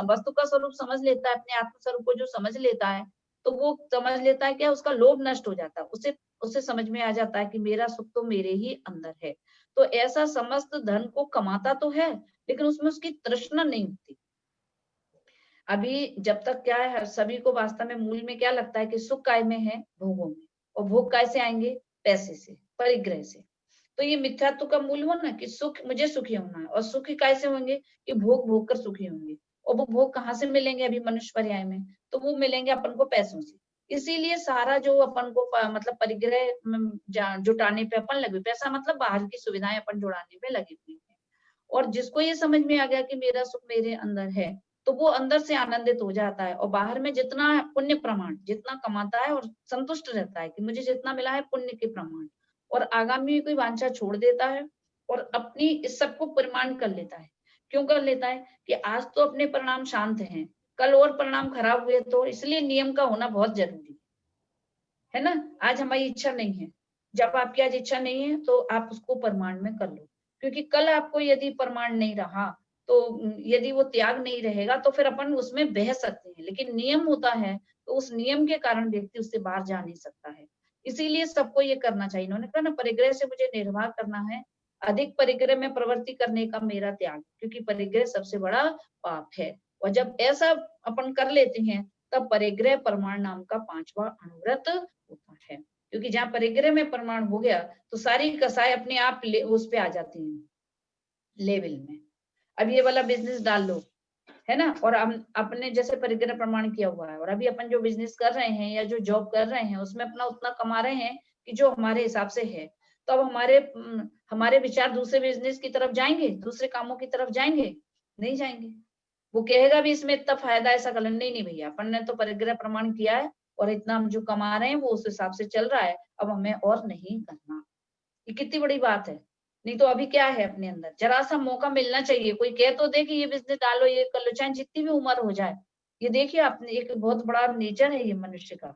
वस्तु का स्वरूप समझ लेता है, अपने आत्म स्वरूप को जो समझ लेता है, तो वो समझ लेता है क्या? उसका लोभ नष्ट हो जाता है। उसे समझ में आ जाता है कि मेरा सुख तो मेरे ही अंदर है। तो ऐसा समस्त धन को कमाता तो है, लेकिन उसमें उसकी तृष्णा नहीं होती। अभी जब तक क्या है, सभी को वास्तव में मूल में क्या लगता है कि सुख काय में है? भोगों में। और भोग काय से आएंगे? पैसे से, परिग्रह से। तो ये मिथ्यात्व का मूल हुआ ना कि सुख, मुझे सुखी होना है, और सुखी कैसे होंगे? कि भोग भोग कर सुखी होंगे। और वो भोग कहाँ से मिलेंगे? अभी मनुष्य पर्याय में, तो वो मिलेंगे अपन को पैसों से। इसीलिए सारा जो अपन को मतलब परिग्रह जुटाने पे अपन लगे, पैसा मतलब बाहर की सुविधाएं अपन जुटाने पे लगे हुए हैं। और जिसको ये समझ में आ गया कि मेरा सुख मेरे अंदर है, तो वो अंदर से आनंदित हो जाता है और बाहर में जितना पुण्य प्रमाण जितना कमाता है और संतुष्ट रहता है कि मुझे जितना मिला है पुण्य के प्रमाण, और आगामी कोई वांछा छोड़ देता है और अपनी इस सब को परिमाण कर लेता है। क्यों कर लेता है? कि आज तो अपने परिणाम शांत हैं, कल और परिणाम खराब हुए तो, इसलिए नियम का होना बहुत जरूरी है ना। आज हमारी इच्छा नहीं है, जब आपकी आज इच्छा नहीं है तो आप उसको परमाण में कर लो, क्योंकि कल आपको यदि परमाण नहीं रहा तो यदि वो त्याग नहीं रहेगा तो फिर अपन उसमें बह सकते हैं, लेकिन नियम होता है तो उस नियम के कारण व्यक्ति उससे बाहर जा नहीं सकता है। इसीलिए सबको ये करना चाहिए। इन्होंने कहा ना, परिग्रह से मुझे निर्वाह करना है, अधिक परिग्रह में प्रवृत्ति करने का मेरा त्याग, क्योंकि परिग्रह सबसे बड़ा पाप है। और जब ऐसा अपन कर लेते हैं तब परिग्रह परमाण नाम का 5वां अणुव्रत होता है। क्योंकि जहाँ परिग्रह में प्रमाण हो गया तो सारी कसाई अपने आप उस पे आ जाती हैं लेवल में। अब ये वाला बिजनेस डाल लो, है ना, और हम अपने जैसे परिग्रह प्रमाण किया हुआ है, और अभी अपन जो बिजनेस कर रहे हैं या जो जॉब कर रहे हैं उसमें अपना उतना कमा रहे हैं कि जो हमारे हिसाब से है, तो अब हमारे विचार दूसरे बिजनेस की तरफ जाएंगे, दूसरे कामों की तरफ जाएंगे? नहीं जाएंगे। वो कहेगा भी इसमें इतना फायदा, ऐसा कर नहीं, नहीं भैया, अपन ने तो परिग्रह प्रमाण किया है और इतना हम जो कमा रहे हैं वो उस हिसाब से चल रहा है, अब हमें और नहीं करना। ये कितनी बड़ी बात है। नहीं तो अभी क्या है, अपने अंदर जरा सा मौका मिलना चाहिए, कोई कह तो दे कि ये बिजनेस डालो, ये कर लो, चाहे जितनी भी उम्र हो जाए। ये देखिए आपने, एक बहुत बड़ा नेचर है ये मनुष्य का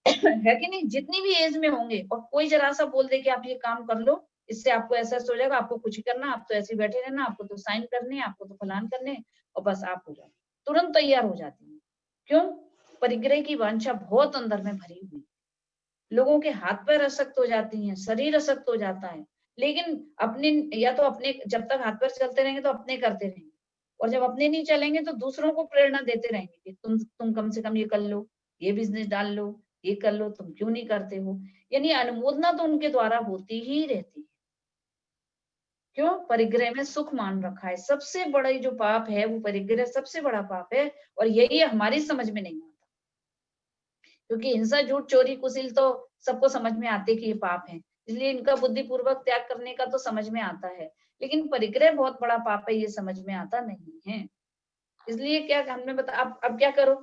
है कि नहीं? जितनी भी एज में होंगे और कोई जरा सा बोल दे कि आप ये काम कर लो, इससे आपको ऐसा हो जाएगा, आपको कुछ करना, आप तो ऐसे बैठे रहना, आपको तो साइन करने, आपको तो फलान करने, और बस आप हो जाओ, तुरंत तैयार हो जाती है। क्यों? परिग्रह की वांछा बहुत अंदर में भरी हुई, लोगों के हाथ पैर अशक्त हो जाती हैं, शरीर अशक्त हो जाता है, लेकिन अपने, या तो अपने जब तक हाथ पैर चलते रहेंगे तो अपने करते रहेंगे, और जब अपने नहीं चलेंगे तो दूसरों को प्रेरणा देते रहेंगे कि तुम कम से कम ये कर लो, ये बिजनेस डाल लो, ये कर लो, तुम क्यों नहीं करते हो? यानी अनुमोदना तो उनके द्वारा होती ही रहती है। क्यों? परिग्रह में सुख मान रखा है। सबसे बड़ा जो पाप है वो परिग्रह सबसे बड़ा पाप है, और यही हमारी समझ में नहीं आता, क्योंकि हिंसा, झूठ, चोरी, कुशील तो सबको समझ में आते कि ये पाप है, इसलिए इनका बुद्धिपूर्वक त्याग करने का तो समझ में आता है, लेकिन परिग्रह बहुत बड़ा पाप है, ये समझ में आता नहीं है। इसलिए क्या हमने बता, अब क्या करो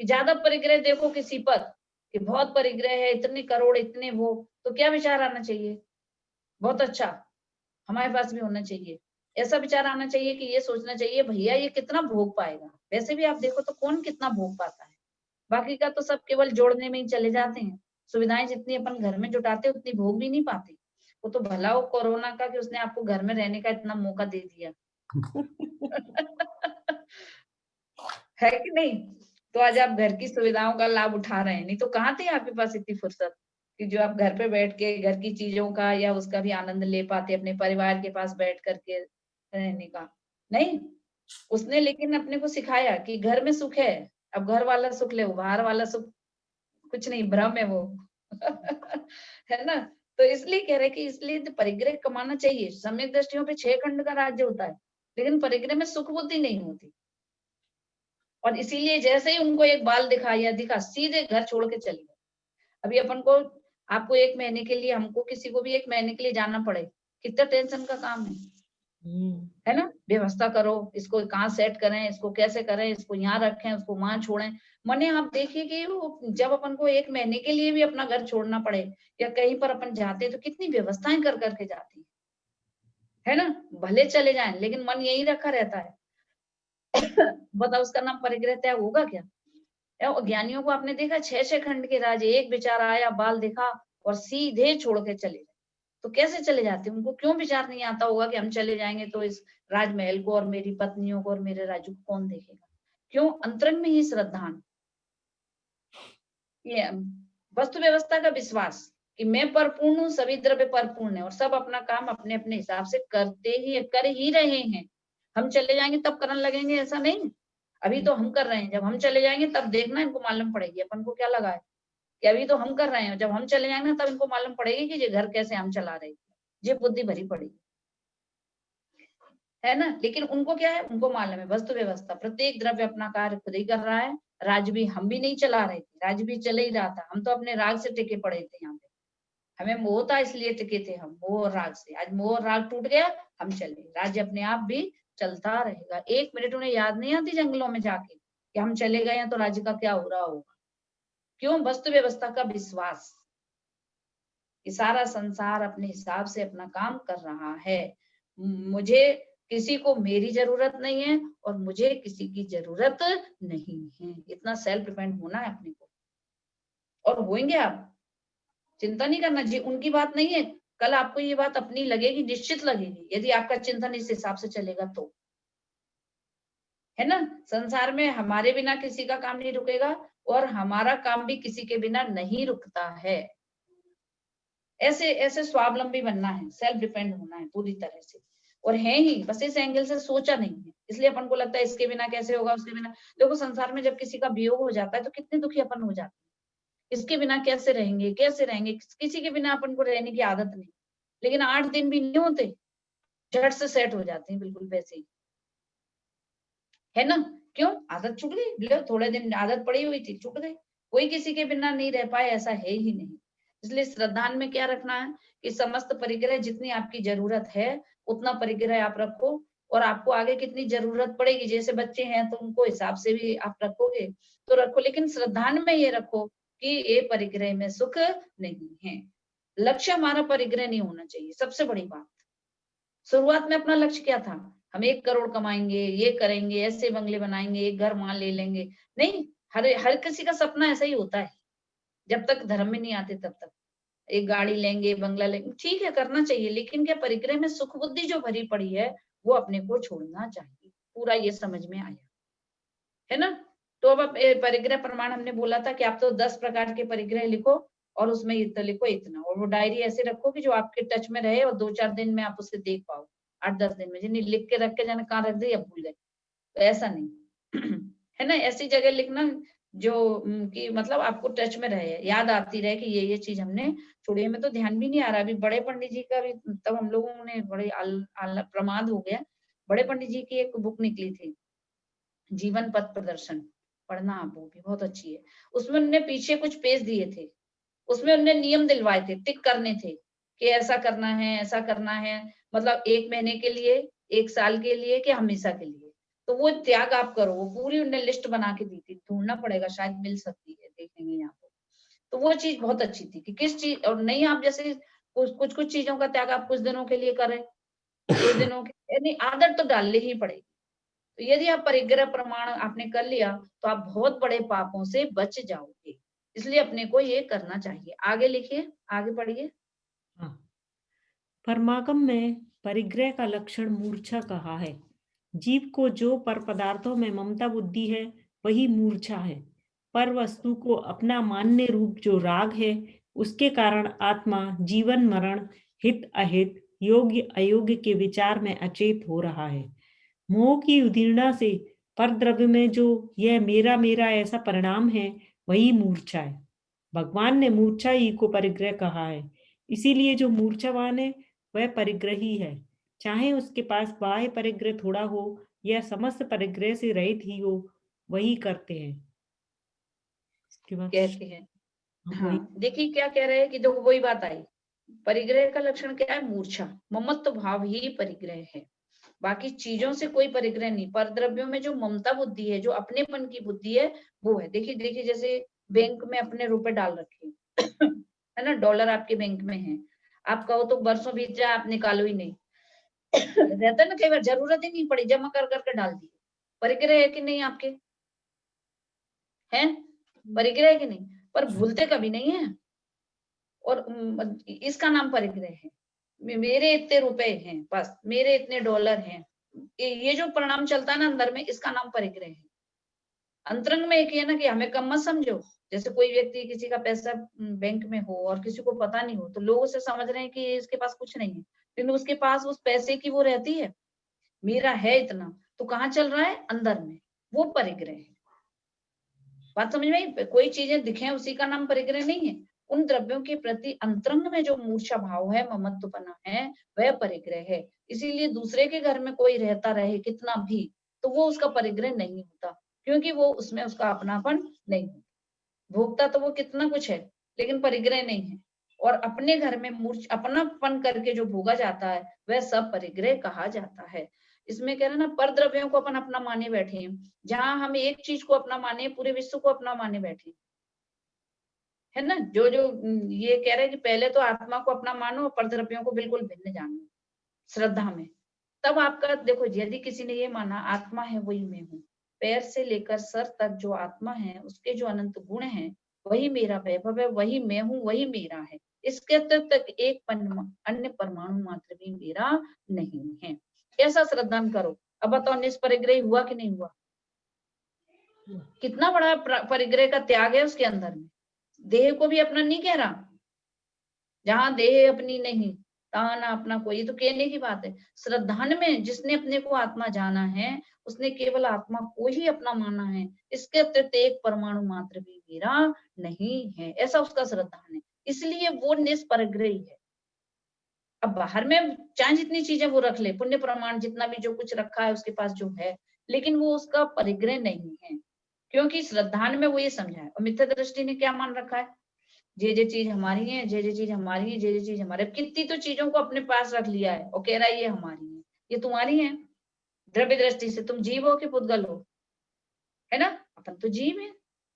कि ज्यादा परिग्रह देखो किसी पर कि बहुत परिग्रह है, इतने करोड़, इतने वो, तो क्या विचार आना चाहिए? बहुत अच्छा, हमारे पास भी होना चाहिए। ऐसा विचार आना चाहिए कि ये सोचना चाहिए, भैया ये कितना भोग पाएगा। वैसे भी आप देखो तो कौन कितना भोग पाता है, बाकी का तो सब केवल जोड़ने में ही चले जाते हैं। सुविधाएं जितनी अपन घर में जुटाते हैं उतनी भोग भी नहीं पाते। वो तो भला हो कोरोना का कि उसने आपको घर में रहने का इतना मौका दे दिया। है कि नहीं? तो आज आप घर की सुविधाओं का लाभ उठा रहे हैं, नहीं तो कहाँ थी आपके पास इतनी फुर्सत कि जो आप घर पे बैठ के घर की चीजों का या उसका भी आनंद ले पाते, अपने परिवार के पास बैठ करके रहने का। नहीं, उसने लेकिन अपने को सिखाया कि घर में सुख है, अब घर वाला सुख ले, बाहर वाला सुख कुछ नहीं, भ्रम है वो। है ना? तो इसलिए कह रहे कि इसलिए तो परिग्रह कमाना चाहिए। सम्यक दृष्टियों पे 6 खंड का राज्य होता है, लेकिन परिग्रह में सुख बुद्धि नहीं होती। और इसीलिए जैसे ही उनको एक बाल दिखा सीधे घर छोड़ के चले गए। अभी अपन को आपको 1 महीने के लिए, हमको किसी को भी 1 महीने के लिए जाना पड़े, कितना टेंशन का काम है ना? व्यवस्था करो, इसको कहाँ सेट करें, इसको कैसे करें, इसको यहाँ रखें, उसको वहां छोड़ें। माने आप देखिए कि वो जब अपन को 1 महीने के लिए भी अपना घर छोड़ना पड़े या कहीं पर अपन जाते हैं तो कितनी व्यवस्थाएं कर करके जाती है ना? भले चले जाएं लेकिन मन यही रखा रहता है। बताओ उसका नाम परिग्रह त्याग होगा क्या? ज्ञानियों को आपने देखा 6 खंड के राज्य, एक बेचारा आया, बाल दिखा और सीधे छोड़ के चले गए। तो कैसे चले जाते? उनको क्यों विचार नहीं आता होगा कि हम चले जाएंगे तो इस राजमहल को और मेरी पत्नियों को और मेरे राजू को कौन देखेगा? क्यों? अंतरंग में ही श्रद्धान, ये वस्तु व्यवस्था का विश्वास कि मैं परिपूर्ण हूँ, सभी द्रव्य परिपूर्ण है और सब अपना काम अपने अपने हिसाब से कर ही रहे हैं। हम चले जाएंगे तब करने लगेंगे, ऐसा नहीं। अभी तो हम कर रहे हैं, जब हम चले जाएंगे तब देखना इनको मालूम पड़ेगी। अपन को क्या लगा है कि अभी तो हम कर रहे हैं, जब हम चले जाएंगे तब इनको मालूम पड़ेगी कि ये घर कैसे हम चला रहे हैं, ये बुद्धि भरी पड़ेगी, है ना? लेकिन उनको क्या है, उनको मालूम है वस्तु व्यवस्था, प्रत्येक द्रव्य अपना कार्य खुद ही कर रहा है। राज भी हम भी नहीं चला रहे थे, राज भी चले ही रहा था। हम तो अपने राग से टिके पड़े थे यहाँ पे, हमें मोह था इसलिए टिके थे हम, मोह और राग से। आज मोह और राग टूट गया, हम चले, राज्य अपने आप भी चलता रहेगा। 1 मिनट उन्हें याद नहीं आती जंगलों में जाके कि हम चले गए हैं तो राज्य का क्या हो रहा होगा। क्यों? वस्तु व्यवस्था का विश्वास कि सारा संसार अपने हिसाब से अपना काम कर रहा है। मुझे किसी को मेरी जरूरत नहीं है और मुझे किसी की जरूरत नहीं है। इतना सेल्फ डिपेंड होना है अपने को, और होंगे आप, चिंता नहीं करना जी। उनकी बात नहीं है, कल आपको ये बात अपनी लगेगी, निश्चित लगेगी, यदि आपका चिंतन इस हिसाब से चलेगा तो, है ना? संसार में हमारे बिना किसी का काम नहीं रुकेगा और हमारा काम भी किसी के बिना नहीं रुकता है। ऐसे ऐसे स्वावलंबी बनना है, सेल्फ डिपेंड होना है पूरी तरह से, और है ही, बस इस एंगल से सोचा नहीं है। इसलिए अपन को लगता है इसके बिना कैसे होगा, उसके बिना। देखो संसार में जब किसी का वियोग हो जाता है तो कितने दुखी अपन हो जाते हैं, इसके बिना कैसे रहेंगे, कैसे रहेंगे। किसी के बिना अपन को रहने की आदत नहीं, लेकिन 8 दिन भी नहीं होते, झट से सेट हो जाते हैं बिल्कुल वैसे ही, है ना? क्यों? आदत छूट गई, थोड़े दिन आदत पड़ी हुई थी, छूट गई। कोई किसी के बिना नहीं रह पाए, ऐसा है ही नहीं। इसलिए श्रद्धान में क्या रखना है कि समस्त परिग्रह, जितनी आपकी जरूरत है उतना परिग्रह आप रखो, और आपको आगे कितनी जरूरत पड़ेगी, जैसे बच्चे हैं तो उनको हिसाब से भी आप रखोगे तो रखो, लेकिन श्रद्धान में ये रखो कि ये परिग्रह में सुख नहीं है। लक्ष्य हमारा परिग्रह नहीं होना चाहिए, सबसे बड़ी बात। शुरुआत में अपना लक्ष्य क्या था? हम 1 करोड़ कमाएंगे, ये करेंगे, ऐसे बंगले बनाएंगे, एक घर वहां ले लेंगे। नहीं, हर किसी का सपना ऐसा ही होता है, जब तक धर्म में नहीं आते तब तक। एक गाड़ी लेंगे, बंगला लेंगे, ठीक है करना चाहिए, लेकिन क्या परिग्रह में सुख बुद्धि जो भरी पड़ी है वो अपने को छोड़ना चाहिए। पूरा ये समझ में आया, है ना? तो अब परिग्रह प्रमाण हमने बोला था कि आप तो 10 प्रकार के परिग्रह लिखो और उसमें इतना लिखो, इतना, और वो डायरी ऐसे रखो कि जो आपके टच में रहे और 2-4 दिन में आप उसे देख पाओ, 8-10 दिन में। जिन्हें लिख के रख के जाने कहाँ रख दी, अब भूल गए, तो ऐसा नहीं। है ना? ऐसी जगह लिखना जो कि मतलब आपको टच में रहे, याद आती रहे कि ये चीज हमने छोड़ी है। में तो ध्यान भी नहीं आ रहा। अभी बड़े पंडित जी का भी तब हम लोगों ने बड़े प्रमाद हो गया। बड़े पंडित जी की एक बुक निकली थी, जीवन पथ प्रदर्शन, पढ़ना आप, वो भी बहुत अच्छी है। उसमें उन्होंने पीछे कुछ पेज दिए थे, उसमें उन्होंने नियम दिलवाए थे, टिक करने थे कि ऐसा करना है, ऐसा करना है, मतलब 1 महीने के लिए, 1 साल के लिए, कि हमेशा के लिए। तो वो त्याग आप करो, वो पूरी उन्होंने लिस्ट बना के दी थी, ढूंढना पड़ेगा, शायद मिल सकती है, देखेंगे यहाँ पे। तो वो चीज बहुत अच्छी थी कि किस चीज, और नहीं आप जैसे कुछ चीजों का त्याग आप कुछ दिनों के लिए करें, कुछ दिनों के, यानी आदत तो डालनी ही पड़ेगी। तो यदि आप परिग्रह प्रमाण आपने कर लिया तो आप बहुत बड़े पापों से बच जाओगे। इसलिए अपने को ये करना चाहिए। आगे लिखिए, आगे पढ़िए। हाँ। परमागम में परिग्रह का लक्षण मूर्छा कहा है। जीव को जो पर पदार्थों में ममता बुद्धि है वही मूर्छा है। पर वस्तु को अपना मान्य रूप जो राग है, उसके कारण आत्मा जीवन मरण, हित अहित, योग्य अयोग्य के विचार में अचेत हो रहा है। मोह की उदीर्णा से पर द्रव्य में जो यह मेरा मेरा ऐसा परिणाम है, वही मूर्छा है। भगवान ने मूर्छा ही को परिग्रह कहा है। इसीलिए जो मूर्छावान है वह परिग्रही है, चाहे उसके पास बाह्य परिग्रह थोड़ा हो या समस्त परिग्रह से रहित ही हो, वही करते हैं। इसके बाद कहते हैं। वही हाँ, देखिए क्या कह रहे हैं कि देखो वही बात आई। परिग्रह का लक्षण क्या है? मूर्छा। ममत्व भाव ही परिग्रह है, बाकी चीजों से कोई परिग्रह नहीं। पर द्रव्यों में जो ममता बुद्धि है, जो अपनेपन की बुद्धि है, वो है। देखिए देखिए, जैसे बैंक में अपने रुपए डाल रखे है ना, डॉलर आपके बैंक में है, आप कहो तो बरसों बीत जाए आप निकालो ही नहीं रहता है ना, कई बार जरूरत ही नहीं पड़ी, जमा कर करके डाल दिए। परिग्रह है कि नहीं आपके? हैं? परिग्रह है कि नहीं? पर भूलते कभी नहीं है। और इसका नाम परिग्रह है। मेरे इतने रुपए हैं, बस मेरे इतने डॉलर हैं, ये जो परिणाम चलता है ना अंदर में, इसका नाम परिग्रह है। अंतरंग में एक है ना कि हमें कम मत समझो। जैसे कोई व्यक्ति किसी का पैसा बैंक में हो और किसी को पता नहीं हो, तो लोग उसे समझ रहे हैं कि इसके पास कुछ नहीं है, लेकिन उसके पास उस पैसे की वो रहती है, मेरा है इतना, तो कहाँ चल रहा है? अंदर में। वो परिग्रह है। बात समझ में आई? कोई चीजें दिखे उसी का नाम परिग्रह नहीं है। उन द्रव्यों के प्रति अंतरंग में जो मूर्छा भाव है, ममत्वपना है, वह परिग्रह है। इसीलिए दूसरे के घर में कोई रहता रहे कितना भी, तो वो उसका परिग्रह नहीं होता, क्योंकि वो उसमें उसका अपनापन नहीं होता। भोगता तो वो कितना कुछ है, लेकिन परिग्रह नहीं है। और अपने घर में अपनापन करके जो भोगा जाता है, वह सब परिग्रह कहा जाता है। इसमें कह रहे ना, पर द्रव्यों को अपन अपना माने बैठे हैं। जहां हम एक चीज को अपना माने, पूरे विश्व को अपना माने बैठे है ना। जो जो ये कह रहे हैं कि पहले तो आत्मा को अपना मानो और पर द्रव्यों को बिल्कुल भिन्न जानो श्रद्धा में। तब आपका देखो, यदि किसी ने ये माना आत्मा है वही मैं हूँ, पैर से लेकर सर तक जो आत्मा है, उसके जो अनंत गुण हैं, वही मेरा वैभव है, वही मैं हूँ, वही मेरा है, इसके तक एक अन्य परमाणु मात्र भी मेरा नहीं है। कैसा श्रद्धा करो। अब बताओ, निष्परिग्रह हुआ कि नहीं हुआ? कितना बड़ा परिग्रह का त्याग है उसके अंदर में। देह को भी अपना नहीं कह रहा, जहां देह अपनी नहीं तहां ना अपना कोई, ये तो कहने की बात है। श्रद्धान में जिसने अपने को आत्मा जाना है, उसने केवल आत्मा को ही अपना माना है, इसके अतिरिक्त एक परमाणु मात्र भी मेरा नहीं है, ऐसा उसका श्रद्धान है। इसलिए वो निष्परिग्रही है। अब बाहर में चाहे जितनी चीजें वो रख ले, पुण्य प्रमाण जितना भी जो कुछ रखा है उसके पास जो है, लेकिन वो उसका परिग्रह नहीं है, क्योंकि श्रद्धान में वो ये समझा है। और मिथ्या दृष्टि ने क्या मान रखा है? जे चीज हमारी है, जे चीज हमारी है, जे चीज हमारे, कितनी तो चीजों को अपने पास रख लिया है और कह रहा है ये हमारी है, ये तुम्हारी है। द्रव्य दृष्टि से तुम जीव हो कि पुद्गल हो? है ना, अपन तो जीव है,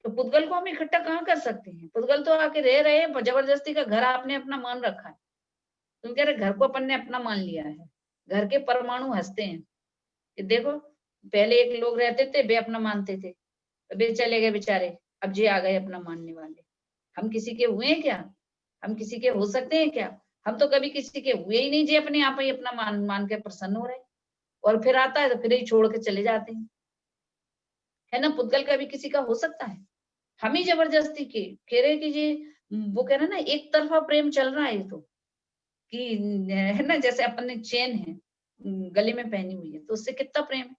तो पुद्गल को हम इकट्ठा कहाँ कर सकते हैं? पुद्गल तो आके रह रहे हैं, जबरदस्ती का घर आपने अपना मान रखा है। तुम कह रहे घर को अपन ने अपना मान लिया है। घर के परमाणु हंसते हैं कि देखो, पहले एक लोग रहते थे, वे अपना मानते थे, वे चले गए बेचारे, अब जे आ गए अपना मानने वाले। हम किसी के हुए हैं क्या? हम किसी के हो सकते हैं क्या? हम तो कभी किसी के हुए ही नहीं, जे अपने आप ही अपना मान मान के प्रसन्न हो रहे, और फिर आता है तो फिर ही छोड़ के चले जाते हैं, है ना। पुद्गल कभी किसी का हो सकता है? हम ही जबरदस्ती के कह रहे कि ये, वो कह रहे ना, एक तरफा प्रेम चल रहा है ये तो, कि है ना, जैसे अपन ने चेन है गले में पहनी हुई है, तो उससे कितना प्रेम है।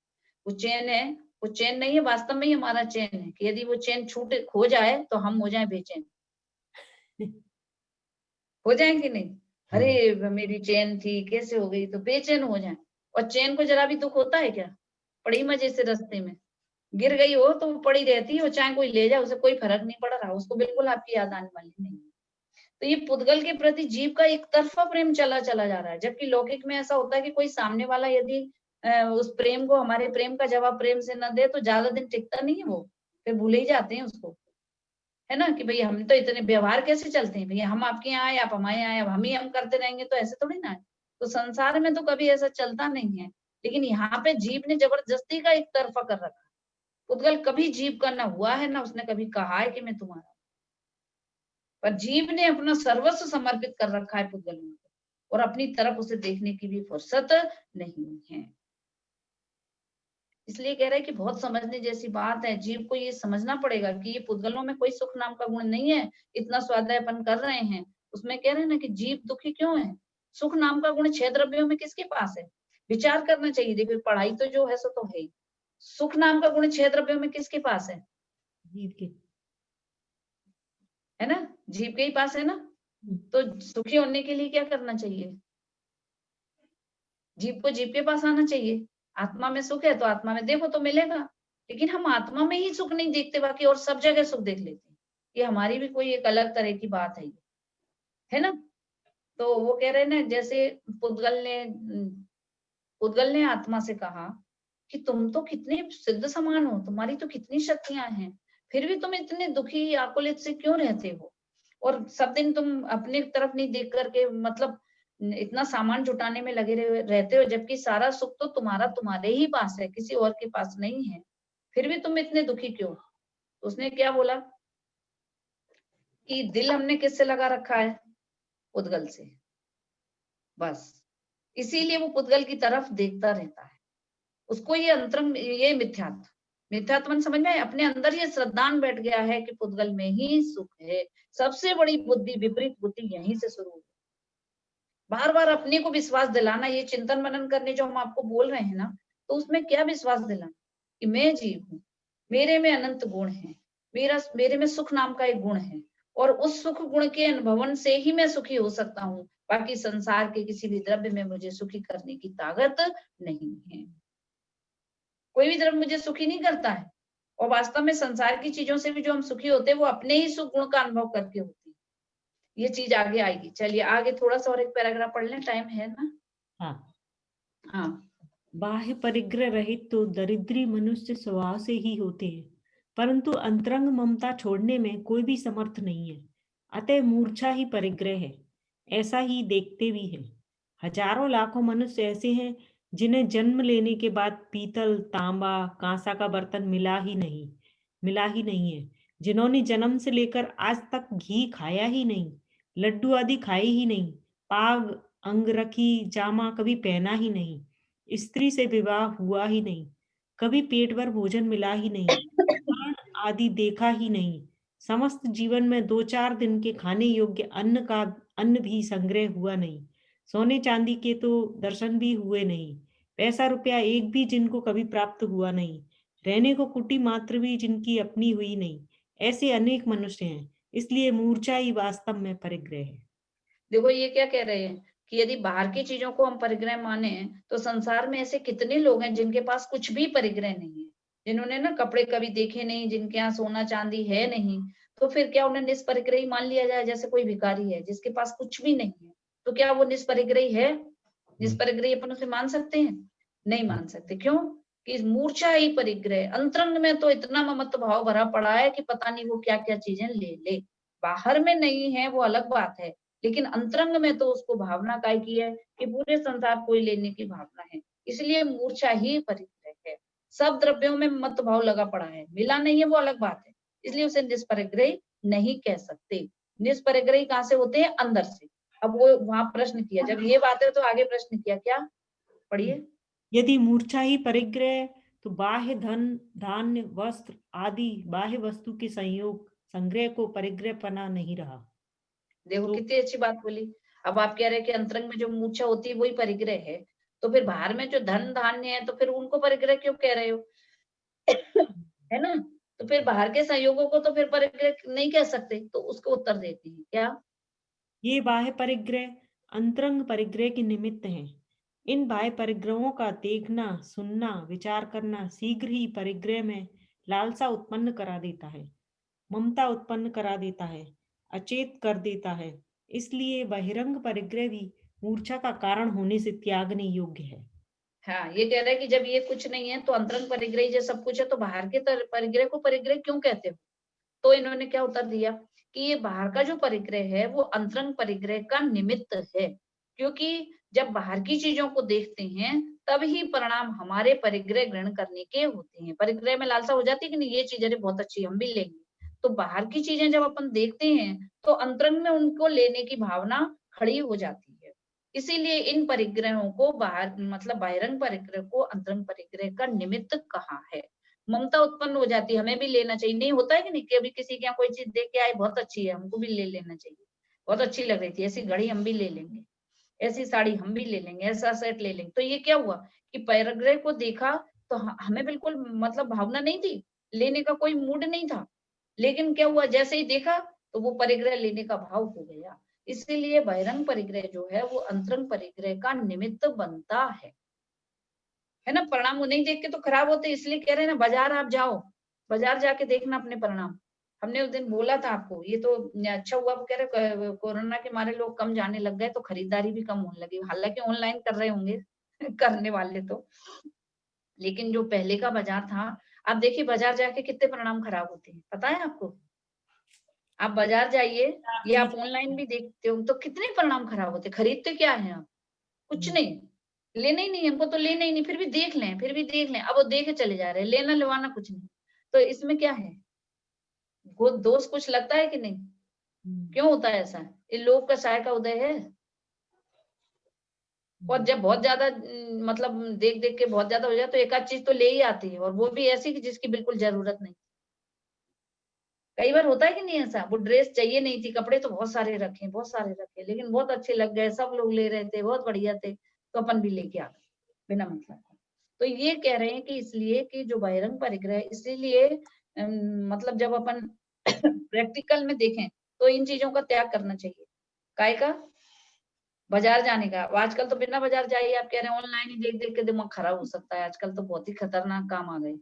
वो चेन है, वो चेन नहीं है, वास्तव में ही हमारा चेन है, कि यदि वो चेन छूटे खो जाए तो हम हो जाए बेचैन। हो जाए कि नहीं? अरे मेरी चेन थी, कैसे हो गई, तो बेचैन हो जाए। और चेन को जरा भी दुख होता है क्या? पड़ी मजे से रास्ते में गिर गई हो तो वो पड़ी रहती है, और चाहे कोई ले जाए उसे कोई फर्क नहीं पड़ रहा, उसको बिल्कुल आपकी याद आने वाली नहीं। तो ये पुद्गल के प्रति जीव का एक तरफा प्रेम चला चला जा रहा है। जबकि लौकिक में ऐसा होता है कि कोई सामने वाला यदि उस प्रेम को, हमारे प्रेम का जवाब प्रेम से न दे, तो ज्यादा दिन टिकता नहीं है वो, फिर भूल ही जाते हैं उसको, है ना। कि भाई हम तो इतने व्यवहार कैसे चलते हैं, भैया हम आपके यहाँ आए, आप हमारे यहाँ आए, अब हम ही हम करते रहेंगे, तो ऐसे थोड़ी ना है। तो संसार में तो कभी ऐसा चलता नहीं है। लेकिन यहाँ पे जीव ने जबरदस्ती का एक तरफा कर रखा। पुद्गल कभी जीव का ना हुआ है, ना उसने कभी कहा है कि मैं तुम्हारा, पर जीव ने अपना सर्वस्व समर्पित कर रखा है पुद्गल को, और अपनी तरफ उसे देखने की भी फुर्सत नहीं है। इसलिए कह रहे हैं कि बहुत समझने जैसी बात है। जीव को ये समझना पड़ेगा कि ये पुद्गलों में कोई सुख नाम का गुण नहीं है। इतना स्वाध्यायपन कर रहे हैं, उसमें कह रहे हैं ना कि जीव दुखी क्यों है। सुख नाम का गुण 6 द्रव्यों में किसके पास है? विचार करना चाहिए। देखो पढ़ाई तो जो है सो तो है ही। सुख नाम का गुण 6 द्रव्यों में किसके पास है? जीव के। है ना, जीव के ही पास है ना। तो सुखी होने के लिए क्या करना चाहिए? जीव को जीव के पास आना चाहिए। आत्मा में सुख है तो आत्मा में देखो तो मिलेगा। लेकिन हम आत्मा में ही सुख नहीं देखते, बाकी और सब जगह सुख देख लेते हैं। ये हमारी भी कोई एक अलग तरह की बात है ना। तो वो कह रहे हैं ना, जैसे पुद्गल ने आत्मा से कहा कि तुम तो कितने सिद्ध समान हो, तुम्हारी तो कितनी शक्तियां हैं, फिर भी तुम इतने दुखी आकुलित से क्यों रहते हो, और सब दिन तुम अपने तरफ नहीं देख करके मतलब इतना सामान जुटाने में लगे रहते हो, जबकि सारा सुख तो तुम्हारे ही पास है, किसी और के पास नहीं है, फिर भी तुम इतने दुखी क्यों? तो उसने क्या बोला कि दिल हमने किससे लगा रखा है? पुद्गल से। बस इसीलिए वो पुद्गल की तरफ देखता रहता है। उसको ये अंतरंग, ये मिथ्यात्व समझ में आए। अपने अंदर ये श्रद्धान बैठ गया है कि पुद्गल में ही सुख है। सबसे बड़ी बुद्धि, विपरीत बुद्धि यहीं से शुरू हुई। बार बार अपने को विश्वास दिलाना, ये चिंतन मनन करने जो हम आपको बोल रहे हैं ना, तो उसमें क्या विश्वास दिलाना कि मैं जीव हूँ, मेरे में अनंत गुण है, मेरे में सुख नाम का एक गुण है, और उस सुख गुण के अनुभवन से ही मैं सुखी हो सकता हूँ। बाकी संसार के किसी भी द्रव्य में मुझे सुखी करने की ताकत नहीं है। कोई भी द्रव्य मुझे सुखी नहीं करता है। और वास्तव में संसार की चीजों से भी जो हम सुखी होते हैं, वो अपने ही सुख गुण का अनुभव करके होती है। ये चीज आगे आएगी। चलिए आगे थोड़ा सा और एक पैराग्राफ पढ़ लें, टाइम है ना। हाँ। बाह्य परिग्रह रहित तो दरिद्री मनुष्य स्वभाव से ही होते हैं, परंतु अंतरंग ममता छोड़ने में कोई भी समर्थ नहीं है। अतः मूर्छा ही परिग्रह है, ऐसा ही देखते भी हैं। हजारों लाखों मनुष्य ऐसे हैं जिन्हें जन्म लेने के बाद पीतल, तांबा, कांसा का बर्तन मिला ही नहीं है, जिन्होंने जन्म से लेकर आज तक घी खाया ही नहीं, लड्डू आदि खाए ही नहीं, पाग, अंगरखी, जामा कभी पहना ही नहीं, स्त्री से विवाह हुआ ही नहीं, कभी पेट भर भोजन मिला ही नहीं, वर्ण आदि देखा ही नहीं, समस्त जीवन में 2-4 दिन के खाने योग्य अन्न भी संग्रह हुआ नहीं, सोने चांदी के तो दर्शन भी हुए नहीं, पैसा रुपया एक भी जिनको कभी प्राप्त हुआ नहीं, रहने को कुटी मात्र भी जिनकी अपनी हुई नहीं, ऐसे अनेक मनुष्य हैं। इसलिए मूर्छा ही वास्तव में परिग्रह है। देखो ये क्या कह रहे हैं कि यदि बाहर की चीजों को हम परिग्रह माने, तो संसार में ऐसे कितने लोग हैं जिनके पास कुछ भी परिग्रह नहीं है, जिन्होंने ना कपड़े कभी देखे नहीं, जिनके यहाँ सोना चांदी है नहीं, तो फिर क्या उन्हें निष्परिग्रही मान लिया जाए? जैसे कोई भिखारी है जिसके पास कुछ भी नहीं है, तो क्या वो निष्परिग्रही है? निष्परिग्रही अपन उसे मान सकते हैं? नहीं मान सकते। क्यों? कि मूर्छा ही परिग्रह। अंतरंग में तो इतना ममत्व भाव भरा पड़ा है कि पता नहीं वो क्या क्या चीजें ले ले। बाहर में नहीं है वो अलग बात है, लेकिन अंतरंग में तो उसको भावना काय की है कि पूरे संसार को लेने की भावना है। इसलिए मूर्छा ही परिग्रह है। सब द्रव्यों में मत भाव लगा पड़ा है, मिला नहीं है वो अलग बात है, इसलिए उसे निष्परिग्रही नहीं कह सकते। निष्परिग्रही कहाँ से होते हैं? अंदर से। अब वो वहां प्रश्न किया, जब ये बात है तो आगे प्रश्न किया, क्या पढ़िए। यदि मूर्छा ही परिग्रह, तो बाह्य धन, धान्य, वस्त्र आदि बाह्य वस्तु के संग्रह को परिग्रह पना नहीं रहा। देखो तो कितनी अच्छी बात बोली। अब आप कह रहे हैं कि अंतरंग में जो मूर्छा होती है वही परिग्रह है, तो फिर बाहर में जो धन धान्य है, तो फिर उनको परिग्रह क्यों कह रहे हो? है ना। तो फिर बाहर के संयोगों को तो फिर परिग्रह नहीं कह सकते, तो उसको उत्तर देते हैं क्या? ये बाह्य परिग्रह अंतरंग परिग्रह के निमित्त हैं। इन बाह्य परिग्रहों का देखना, सुनना, विचार करना शीघ्र ही परिग्रह में लालसा उत्पन्न करा देता है, ममता उत्पन्न करा देता है, अचेत कर देता है। इसलिए बहिरंग परिग्रह भी मूर्छा का कारण होने से त्यागने योग्य है। हाँ, ये कह रहा है कि जब ये कुछ नहीं है तो अंतरंग परिग्रह जो सब कुछ है, तो बाहर के परिग्रह को परिग्रह क्यों कहते हो? तो इन्होंने क्या उत्तर दिया कि ये बाहर का जो परिग्रह है वो अंतरंग परिग्रह का निमित्त है। क्योंकि जब बाहर की चीजों को देखते हैं तब ही परिणाम हमारे परिग्रह ग्रहण करने के होते हैं। परिग्रह में लालसा हो जाती है कि नहीं, ये चीज अरे बहुत अच्छी है, हम भी लेंगे। तो बाहर की चीजें जब अपन देखते हैं तो अंतरंग में उनको लेने की भावना खड़ी हो जाती है। इसीलिए इन परिग्रहों को बाहर मतलब बाहिरंग परिग्रह को अंतरंग परिग्रह का निमित्त कहा है। ममता उत्पन्न हो जाती है, हमें भी लेना चाहिए। नहीं होता है कि नहीं, कभी किसी के यहाँ कोई चीज देख के आए बहुत अच्छी है, हमको भी ले लेना चाहिए, बहुत अच्छी लग रही थी, ऐसी घड़ी हम भी ले लेंगे, ऐसी साड़ी हम भी ले लेंगे, ऐसा सेट ले लेंगे। तो ये क्या हुआ कि परिग्रह को देखा तो हमें बिल्कुल मतलब भावना नहीं थी, लेने का कोई मूड नहीं था, लेकिन क्या हुआ जैसे ही देखा तो वो परिग्रह लेने का भाव हो गया। इसीलिए बहिरंग परिग्रह जो है वो अंतरंग परिग्रह का निमित्त बनता है ना। परिणाम वो नहीं देख के तो खराब होते, इसलिए कह रहे हैं ना, बाजार आप जाओ, बाजार जाके देखना अपने परिणाम। हमने उस दिन बोला था आपको, ये तो अच्छा हुआ, वो कह रहे कोरोना के मारे लोग कम जाने लग गए तो खरीदारी भी कम होने लगी, हालांकि ऑनलाइन कर रहे होंगे करने वाले तो, लेकिन जो पहले का बाजार था, आप देखिए बाजार जाके कितने परिणाम खराब होते हैं, पता है आपको? आप बाजार जाइए या आप ऑनलाइन भी देखते हो तो कितने परिणाम खराब होते, खरीदते क्या है आप? कुछ नहीं, लेना ही नहीं, हमको तो लेना ही नहीं, फिर भी देख लें, फिर भी देख लें, अब वो देखे चले जा रहे हैं, लेना लेवाना कुछ नहीं। तो इसमें क्या है, वो दोष कुछ लगता है कि नहीं? क्यों होता है ऐसा? ये लोभ का साय का उदय है। और जब बहुत ज्यादा मतलब देख देख के बहुत ज्यादा हो जाए तो एक आध चीज तो ले ही आती है, और वो भी ऐसी कि जिसकी बिल्कुल जरूरत नहीं। कई बार होता है कि नहीं ऐसा, वो ड्रेस चाहिए नहीं थी, कपड़े तो बहुत सारे रखे, बहुत सारे रखे, लेकिन बहुत अच्छे लग गए, सब लोग ले रहे थे, बहुत बढ़िया थे, तो अपन भी लेके आ गए बिना मतलब। तो ये कह रहे हैं कि इसलिए कि जो बहिरंग परिग्रह, इसीलिए मतलब जब अपन प्रैक्टिकल में देखें तो इन चीजों का त्याग करना चाहिए। काय का? बाजार जाने का। आजकल तो बिना बाजार जाइए, आप कह रहे हैं ऑनलाइन ही देख देख के दिमाग खराब हो सकता है, आजकल तो बहुत ही खतरनाक काम आ गए।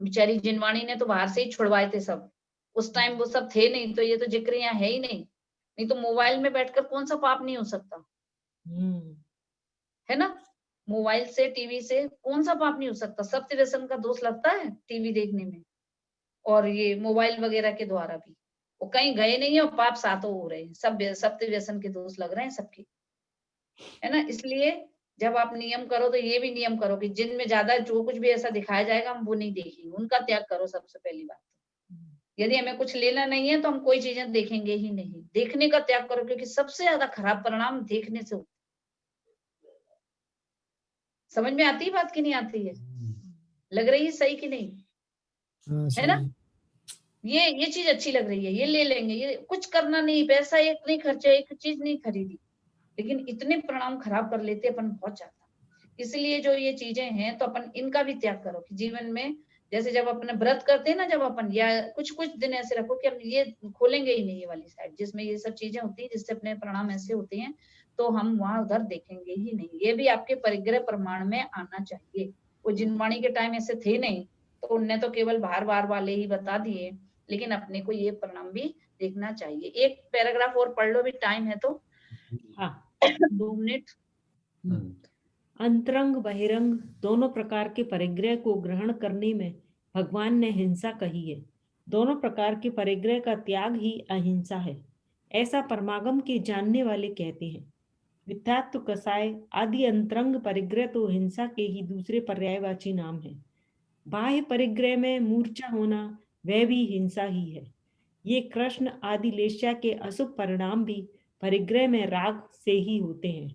बेचारी जिनवाणी ने तो बाहर से ही छुड़वाए थे सब, उस टाइम वो सब थे नहीं, तो ये तो जिक्र यहाँ है ही नहीं। नहीं तो मोबाइल में बैठकर कौन सा पाप नहीं हो सकता, है ना? मोबाइल से, टीवी से कौन सा पाप नहीं हो सकता। सत्य व्यसन का दोष लगता है टीवी देखने में, और ये मोबाइल वगैरह के द्वारा भी। वो कहीं गए नहीं है और पाप सातों हो रहे हैं, सब सत्य व्यसन के दोष लग रहे हैं सबके, है ना। इसलिए जब आप नियम करो तो ये भी नियम करो कि जिनमें ज्यादा जो कुछ भी ऐसा दिखाया जाएगा हम वो नहीं देखेंगे, उनका त्याग करो सबसे पहली बात। यदि हमें कुछ लेना नहीं है तो हम कोई चीजें देखेंगे ही नहीं, देखने का त्याग करो, क्योंकि सबसे ज्यादा खराब परिणाम देखने से होता है। समझ में आती है बात कि नहीं आती है? लग रही है सही कि नहीं? हाँ है सही ना? है। ये चीज अच्छी लग रही है, ये ले लेंगे, ये कुछ करना नहीं, पैसा एक नहीं खर्चा, एक चीज नहीं खरीदी, लेकिन इतने परिणाम खराब कर लेते अपन बहुत ज्यादा। इसलिए जो ये चीजें हैं तो अपन इनका भी त्याग करो कि जीवन में, जैसे जब अपने व्रत करते हैं ना, जब अपन या कुछ कुछ दिन ऐसे रखो कि हम ये खोलेंगे ही नहीं, ये वाली साइड जिसमें ये सब चीजें होती है, जिससे अपने परिणाम ऐसे होते हैं, तो हम वहां उधर देखेंगे ही नहीं। ये भी आपके परिग्रह प्रमाण में आना चाहिए। वो जिनवाणी के टाइम ऐसे थे नहीं, तो उनने तो केवल बाहर बाहर वाले ही बता दिए, लेकिन अपने को ये परिणाम भी देखना चाहिए। एक पैराग्राफ और पढ़ लो, भी टाइम है तो। हाँ 2 मिनट। अंतरंग बहिरंग दोनों प्रकार के परिग्रह को ग्रहण करने में भगवान ने हिंसा कही है। दोनों प्रकार के परिग्रह का त्याग ही अहिंसा है, ऐसा परमागम के जानने वाले कहते हैं। मिथ्यात्व, कसाय आदि अंतरंग परिग्रह तो हिंसा के ही दूसरे पर्यायवाची नाम है। बाह्य परिग्रह में मूर्छा होना वह भी हिंसा ही है। ये कृष्ण आदि लेस्या के अशुभ परिणाम भी परिग्रह में राग से ही होते हैं,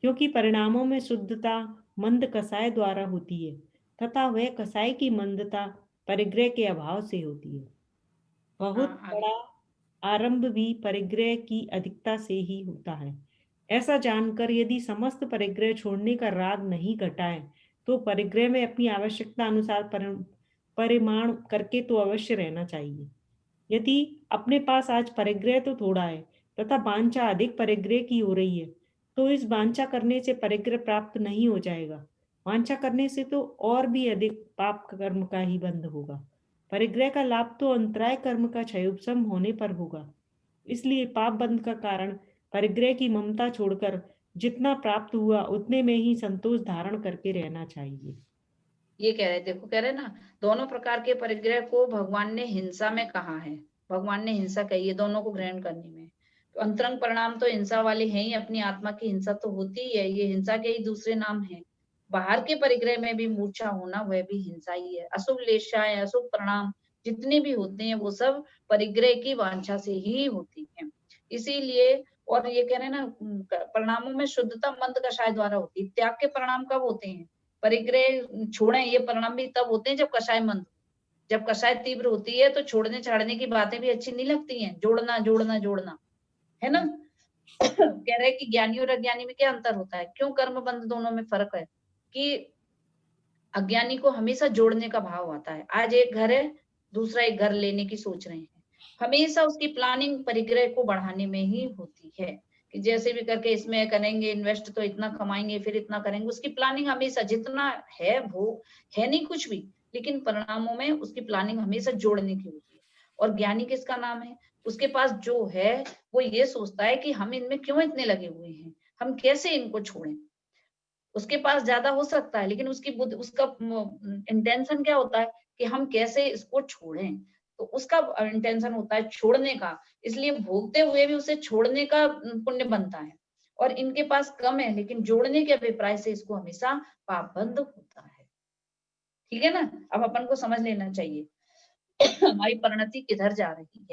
क्योंकि परिणामों में शुद्धता मंद कसाय द्वारा होती है तथा वह कसाय की मंदता परिग्रह के अभाव से होती है। बहुत हाँ, आगे। बड़ा आरंभ भी परिग्रह की अधिकता से ही होता है। ऐसा जानकर यदि समस्त परिग्रह छोड़ने का राग नहीं घटाए तो परिग्रह में अपनी आवश्यकता अनुसार परिमाण करके तो अवश्य रहना चाहिए। यदि अपने पास आज परिग्रह तो थोड़ा है तथा वांछा अधिक परिग्रह की हो रही है, तो इस वांछा करने से परिग्रह प्राप्त नहीं हो जाएगा। वांछा करने से तो और भी अधिक पाप कर्म का ही बंध होगा। परिग्रह का लाभ तो अंतराय कर्म का क्षयोपशम होने पर होगा। इसलिए पाप बंध का कारण परिग्रह की ममता छोड़कर जितना प्राप्त हुआ उतने में ही संतोष धारण करके रहना चाहिए। ये कह रहे, देखो कह रहे ना, दोनों प्रकार के परिग्रह को भगवान ने हिंसा में कहा है, भगवान ने हिंसा कही है दोनों को ग्रहण करने में। तो अंतरंग परिणाम तो हिंसा वाले हैं ही, अपनी आत्मा की हिंसा तो होती ही है, ये हिंसा के ही दूसरे नाम हैं। बाहर के परिग्रह में भी मूर्छा होना वह भी हिंसा ही है। अशुभ लेशाएं, अशुभ परिणाम जितने भी होते हैं वो सब परिग्रह की वांछा से ही होती है। इसीलिए और ये कह रहे हैं ना परिणामों में शुद्धता मंद कषाय द्वारा होती है। त्याग के परिणाम कब होते हैं? परिग्रह छोड़ें, ये परिणाम भी तब होते हैं जब कषाय मंद, जब कषाय तीव्र होती है तो छोड़ने छाड़ने की बातें भी अच्छी नहीं लगती हैं। जोड़ना जोड़ना जोड़ना, है ना। कह रहे हैं कि ज्ञानी और अज्ञानी में क्या अंतर होता है? क्यों कर्म बंध दोनों में फर्क है? कि अज्ञानी को हमेशा जोड़ने का भाव आता है। आज एक घर है, दूसरा एक घर लेने की सोच रहे हैं, हमेशा उसकी प्लानिंग परिग्रह को बढ़ाने में ही होती है कि जैसे भी करके इसमें करेंगे इन्वेस्ट तो इतना कमाएंगे, फिर इतना करेंगे। उसकी प्लानिंग हमेशा जितना है वो है नहीं कुछ भी, लेकिन परिणामों में उसकी प्लानिंग हमेशा जोड़ने की होती है। और ज्ञानी किसका नाम है? उसके पास जो है वो ये सोचता है कि हम इनमें क्यों इतने लगे हुए हैं, हम कैसे इनको छोड़ें। उसके पास ज्यादा हो सकता है, लेकिन उसकी बुद्धि, उसका इंटेंशन क्या होता है कि हम कैसे इसको छोड़ें। तो उसका इंटेंशन होता है छोड़ने का, इसलिए भोगते हुए भी उसे छोड़ने का पुण्य बनता है। और इनके पास कम है, लेकिन जोड़ने के अभिप्राय से इसको हमेशा पापबंद होता है। ठीक है ना। अब अपन को समझ लेना चाहिए हमारी परिणति किधर जा रही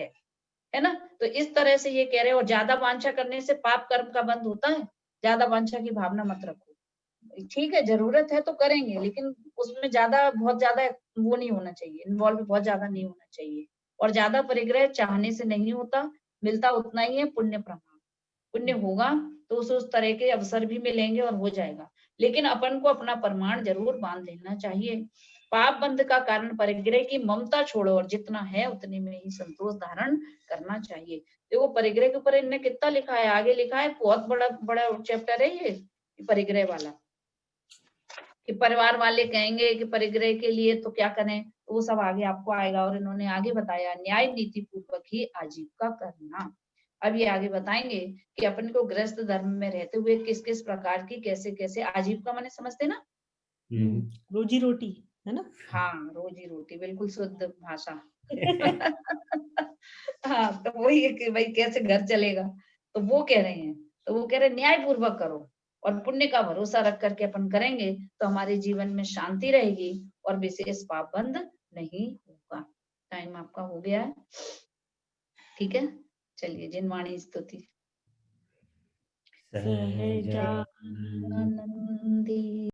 है ना। तो इस तरह से ये कह रहे हैं। और ज्यादा वांछा करने से पाप कर्म का बंध होता है। ज्यादा वांछा की भावना मत रखो। ठीक है, जरूरत है तो करेंगे, लेकिन उसमें ज्यादा बहुत ज्यादा वो नहीं होना चाहिए, इन्वॉल्व बहुत ज्यादा नहीं होना चाहिए। और ज्यादा परिग्रह चाहने से नहीं होता, मिलता उतना ही है पुण्य प्रमाण। पुण्य होगा तो उस तरह के अवसर भी मिलेंगे और हो जाएगा। लेकिन अपन को अपना प्रमाण जरूर बांध लेना चाहिए। पाप बंध का कारण परिग्रह की ममता छोड़ो और जितना है उतने में ही संतोष धारण करना चाहिए। देखो परिग्रह के ऊपर इनने कितना लिखा है, आगे लिखा है, बहुत बड़ा बड़ा चैप्टर है ये परिग्रह वाला। कि परिवार वाले कहेंगे कि परिग्रह के लिए तो क्या करें, तो वो सब आगे आपको आएगा। और इन्होंने आगे बताया न्याय नीति पूर्वक ही आजीविका करना। अब ये आगे बताएंगे कि अपन को गृहस्थ धर्म में रहते हुए किस किस प्रकार की कैसे कैसे आजीविका, मैंने समझते ना। रोजी रोटी है ना। हाँ, रोजी रोटी, बिल्कुल शुद्ध भाषा हाँ, तो वही है कि भाई कैसे घर चलेगा। तो वो कह रहे हैं, तो वो कह रहे हैं न्याय पूर्वक करो और पुण्य का भरोसा रख करके अपन करेंगे तो हमारे जीवन में शांति रहेगी और विशेष पापबंध नहीं होगा। टाइम आपका हो गया है, ठीक है। चलिए जिनवाणी स्तुति। सहजानंद आनंदी